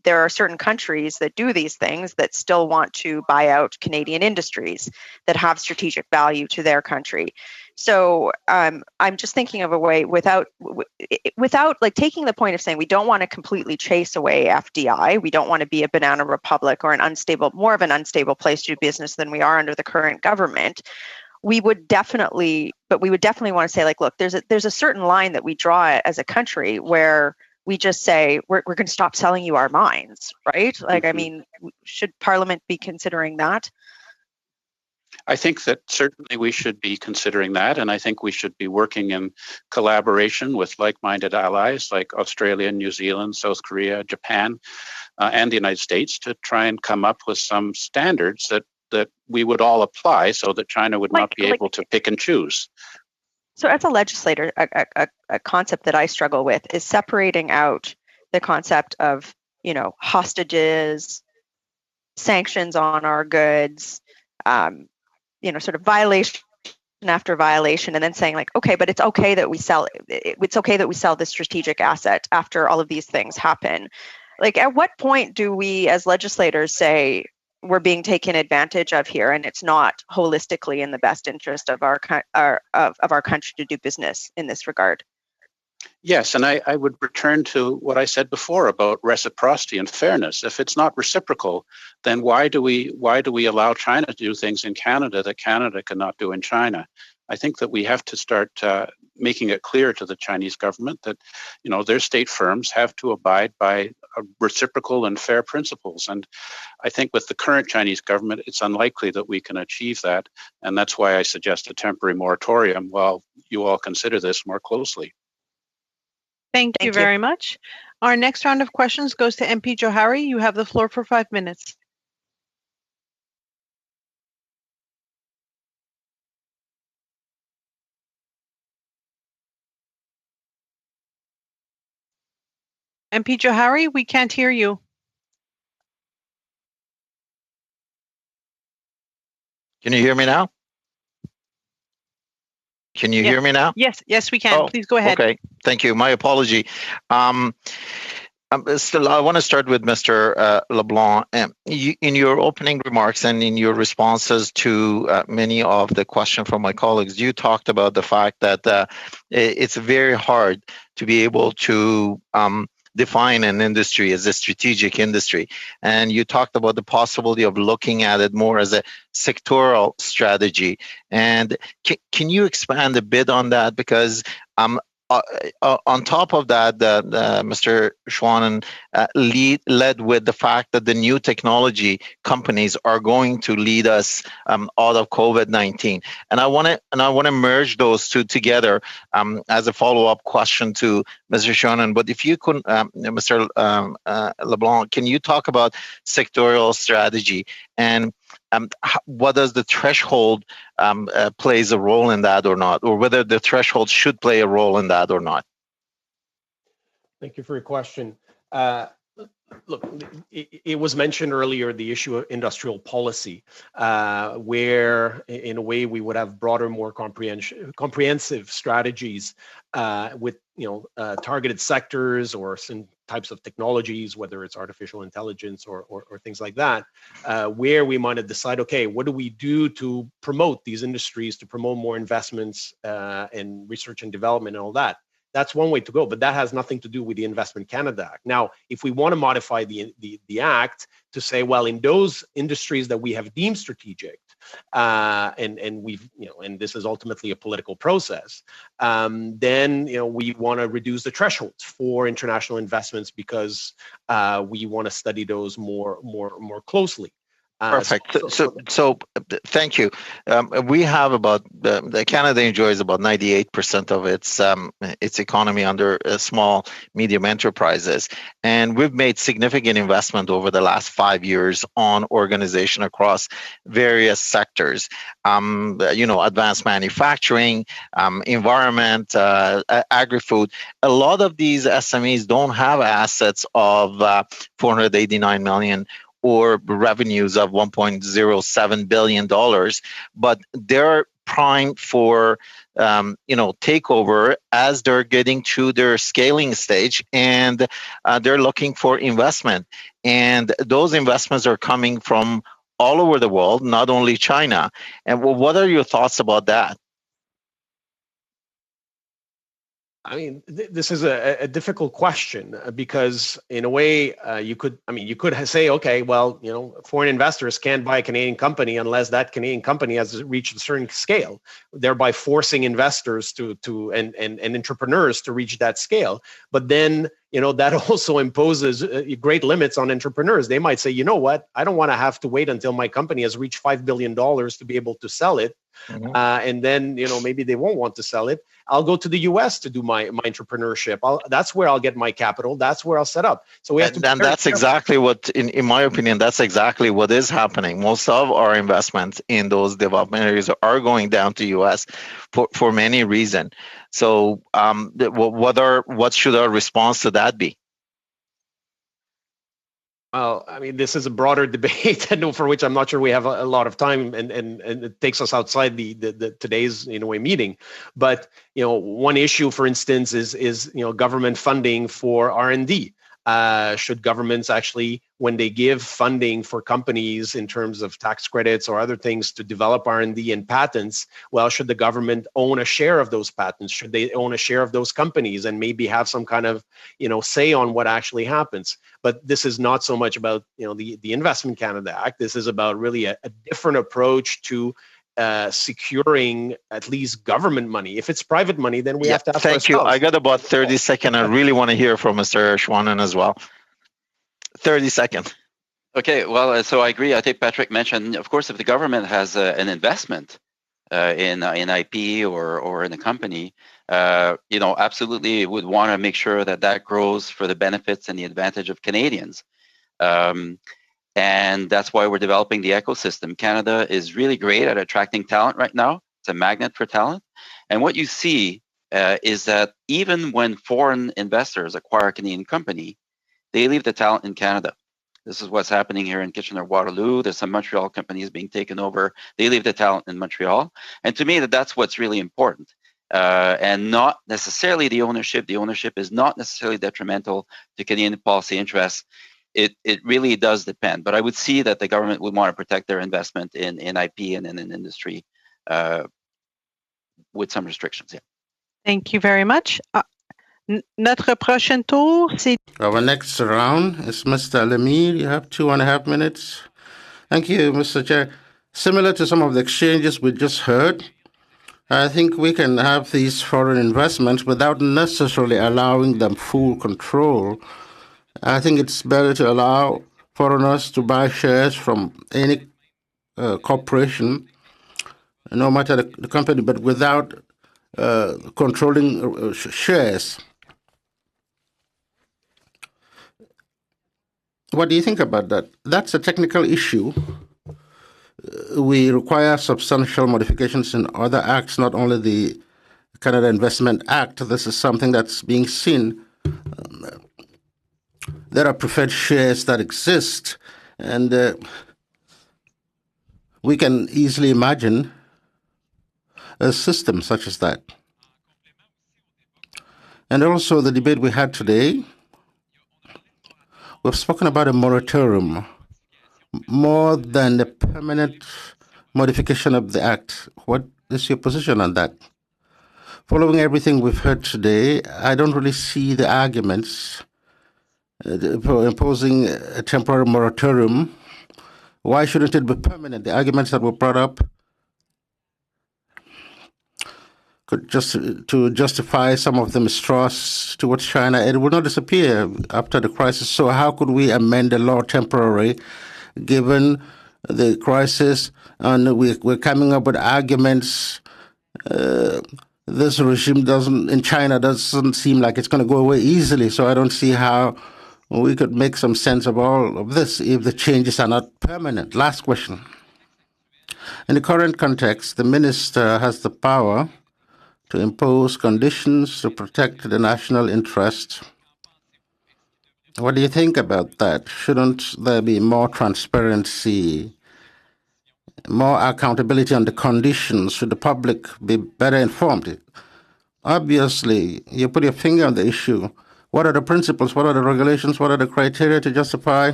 Speaker 8: there are certain countries that do these things that still want to buy out Canadian industries that have strategic value to their country. So I'm just thinking of a way without like taking the point of saying we don't want to completely chase away FDI. We don't want to be a banana republic or more of an unstable place to do business than we are under the current government. We would definitely want to say, like, look, there's a certain line that we draw as a country where we just say we're going to stop selling you our mines, right? Like, I mean, should Parliament be considering that?
Speaker 3: I think that certainly we should be considering that, and I think we should be working in collaboration with like-minded allies like Australia, New Zealand, South Korea, Japan, and the United States to try and come up with some standards that we would all apply so that China would not be able to pick and choose.
Speaker 8: So as a legislator, a concept that I struggle with is separating out the concept of, hostages, sanctions on our goods, sort of violation after violation, and then saying, like, okay, but it's okay that we sell this strategic asset after all of these things happen. Like, at what point do we as legislators say we're being taken advantage of here, and it's not holistically in the best interest of our country to do business in this regard?
Speaker 3: Yes, and I would return to what I said before about reciprocity and fairness. If it's not reciprocal, then why do we allow China to do things in Canada that Canada cannot do in China? I think that we have to start making it clear to the Chinese government that, their state firms have to abide by reciprocal and fair principles. And I think with the current Chinese government, it's unlikely that we can achieve that. And that's why I suggest a temporary moratorium while you all consider this more closely.
Speaker 1: Thank you very much. Our next round of questions goes to MP Johari. You have the floor for 5 minutes. MP Johari, we can't hear you.
Speaker 19: Can you hear me now? Can you hear me now?
Speaker 1: Yes, we can. Please go ahead.
Speaker 19: Okay, thank you. My apology. Still, I want to start with Mr. LeBlanc. In your opening remarks and in your responses to many of the questions from my colleagues, you talked about the fact that it's very hard to be able to define an industry as a strategic industry. And you talked about the possibility of looking at it more as a sectoral strategy. And can you expand a bit on that? Because on top of that, Mr. Schwanen led with the fact that the new technology companies are going to lead us out of COVID-19, and I want to merge those two together as a follow-up question to Mr. Schwanen. But if you could, Mr. LeBlanc, can you talk about sectorial strategy and what does the threshold plays a role in that or not, or whether the threshold should play a role in that or not?
Speaker 10: Thank you for your question. Look, it was mentioned earlier, the issue of industrial policy, where in a way we would have broader, more comprehensive strategies with targeted sectors or some types of technologies, whether it's artificial intelligence or things like that, where we might have decided, okay, what do we do to promote these industries, to promote more investments in research and development and all that. That's one way to go, but that has nothing to do with the Investment Canada Act. Now, if we want to modify the Act to say, well, in those industries that we have deemed strategic, and we've, and this is ultimately a political process, then, we want to reduce the thresholds for international investments because we want to study those more closely.
Speaker 19: Perfect. So, thank you. We have about Canada enjoys about 98% of its economy under small, medium enterprises, and we've made significant investment over the last 5 years on organization across various sectors. Advanced manufacturing, environment, agri-food. A lot of these SMEs don't have assets of 489 million or revenues of $1.07 billion, but they're primed for takeover as they're getting to their scaling stage, and they're looking for investment. And those investments are coming from all over the world, not only China. And what are your thoughts about that?
Speaker 10: I mean, this is a difficult question because, in a way, you could say, okay, well, foreign investors can't buy a Canadian company unless that Canadian company has reached a certain scale, thereby forcing investors and entrepreneurs to reach that scale. But then, that also imposes great limits on entrepreneurs. They might say, you know what, I don't want to have to wait until my company has reached $5 billion to be able to sell it. Mm-hmm. And then, maybe they won't want to sell it. I'll go to the US to do my entrepreneurship. That's where I'll get my capital. That's where I'll set up. So we have to. And
Speaker 19: that's exactly what, in my opinion, that's exactly what is happening. Most of our investments in those development areas are going down to US for many reasons. So what should our response to that be?
Speaker 10: Well, I mean, this is a broader debate, for which I'm not sure we have a lot of time, and it takes us outside the today's meeting. But one issue, for instance, is government funding for R&D. Should governments actually, when they give funding for companies in terms of tax credits or other things to develop R&D and patents, well, should the government own a share of those patents? Should they own a share of those companies and maybe have some kind of, say on what actually happens? But this is not so much about, the Investment Canada Act. This is about really a different approach to securing at least government money. If it's private money, then we have to ask
Speaker 19: ourselves. Thank you. I got about 30 seconds. I really want to hear from Mr. Schwanen as well. 30 seconds.
Speaker 6: Okay, well, so I agree. I think Patrick mentioned, of course, if the government has an investment in IP or in a company, absolutely would want to make sure that grows for the benefits and the advantage of Canadians. And that's why we're developing the ecosystem. Canada is really great at attracting talent right now. It's a magnet for talent. And what you see is that even when foreign investors acquire a Canadian company, they leave the talent in Canada. This is what's happening here in Kitchener-Waterloo. There's some Montreal companies being taken over. They leave the talent in Montreal. And to me, that's what's really important. And not necessarily the ownership. The ownership is not necessarily detrimental to Canadian policy interests. It really does depend, but I would see that the government would want to protect their investment in IP and in industry with some restrictions. Yeah.
Speaker 1: Thank you very much. Notre prochain tour, c'est...
Speaker 5: Our next round is Mr. Lemire. You have 2.5 minutes. Thank you, Mr. Chair. Similar to some of the exchanges we just heard, I think we can have these foreign investments without necessarily allowing them full control. I think it's better to allow foreigners to buy shares from any corporation, no matter the company, but without controlling shares. What do you think about that? That's a technical issue. We require substantial modifications in other acts, not only the Canada Investment Act. This is something that's being seen. There are preferred shares that exist, and we can easily imagine a system such as that. And also the debate we had today, we've spoken about a moratorium more than a permanent modification of the act. What is your position on that? Following everything we've heard today, I don't really see the arguments for imposing a temporary moratorium. Why shouldn't it be permanent? The arguments that were brought up could to justify some of the mistrust towards China, it will not disappear after the crisis. So how could we amend the law temporarily, given the crisis, and we're coming up with arguments. This regime in China doesn't seem like it's going to go away easily, so I don't see how we could make some sense of all of this if the changes are not permanent. Last question. In the current context, the minister has the power to impose conditions to protect the national interest. What do you think about that? Shouldn't there be more transparency, more accountability on the conditions? Should the public be better informed? Obviously, you put your finger on the issue. What are the principles? What are the regulations? What are the criteria to justify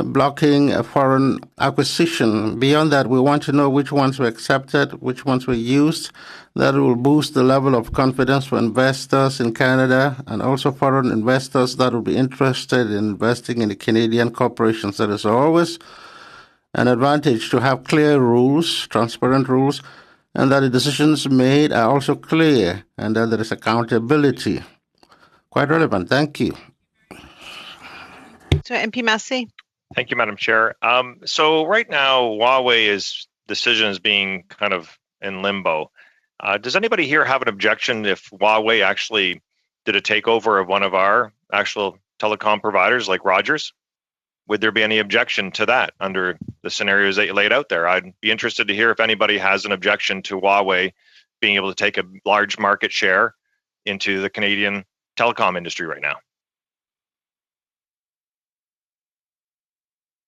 Speaker 5: blocking a foreign acquisition? Beyond that, we want to know which ones were accepted, which ones were used. That will boost the level of confidence for investors in Canada and also foreign investors that will be interested in investing in the Canadian corporations. There is always an advantage to have clear rules, transparent rules, and that the decisions made are also clear and that there is accountability. Quite relevant. Thank you.
Speaker 1: So, MP Massey.
Speaker 12: Thank you, Madam Chair. So right now, Huawei's decision is being kind of in limbo. Does anybody here have an objection if Huawei actually did a takeover of one of our actual telecom providers like Rogers? Would there be any objection to that under the scenarios that you laid out there? I'd be interested to hear if anybody has an objection to Huawei being able to take a large market share into the Canadian telecom industry right now.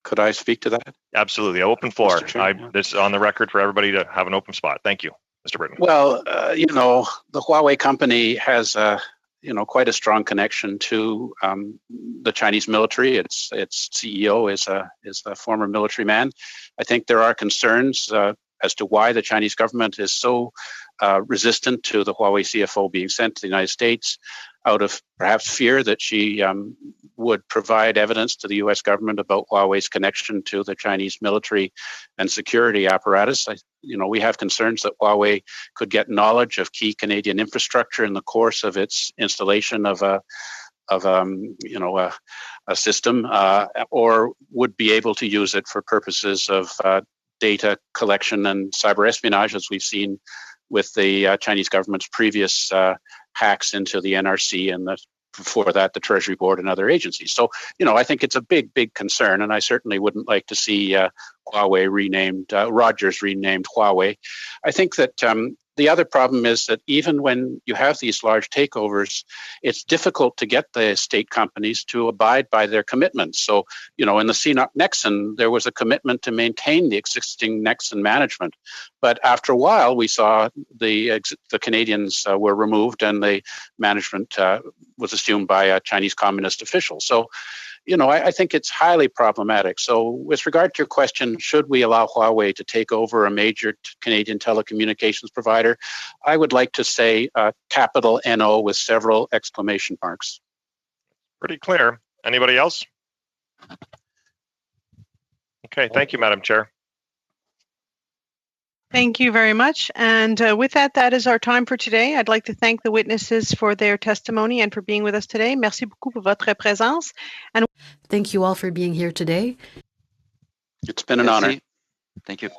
Speaker 3: Could I speak to that?
Speaker 12: Absolutely. Open floor. This is on the record for everybody to have an open spot. Thank you, Mr. Britton.
Speaker 3: Well, the Huawei company has quite a strong connection to the Chinese military. Its CEO is a former military man. I think there are concerns as to why the Chinese government is so resistant to the Huawei CFO being sent to the United States, out of perhaps fear that she would provide evidence to the U.S. government about Huawei's connection to the Chinese military and security apparatus. We have concerns that Huawei could get knowledge of key Canadian infrastructure in the course of its installation of a system, or would be able to use it for purposes of data collection and cyber espionage, as we've seen with the Chinese government's previous hacks into the NRC and before that, the Treasury Board and other agencies. So, I think it's a big, big concern, and I certainly wouldn't like to see Huawei renamed, Rogers renamed Huawei. I think that the other problem is that even when you have these large takeovers, it's difficult to get the state companies to abide by their commitments. So, in the CNOOC Nexen, there was a commitment to maintain the existing Nexen management. But after a while, we saw the Canadians were removed and the management was assumed by a Chinese communist official. So, I think it's highly problematic. So with regard to your question, should we allow Huawei to take over a major Canadian telecommunications provider? I would like to say capital NO with several exclamation marks.
Speaker 12: Pretty clear. Anybody else? Okay, thank you, Madam Chair.
Speaker 1: Thank you very much. And with that, that is our time for today. I'd like to thank the witnesses for their testimony and for being with us today. Merci beaucoup pour votre présence. And
Speaker 2: thank you all for being here today.
Speaker 3: It's been an honor.
Speaker 6: Thank you.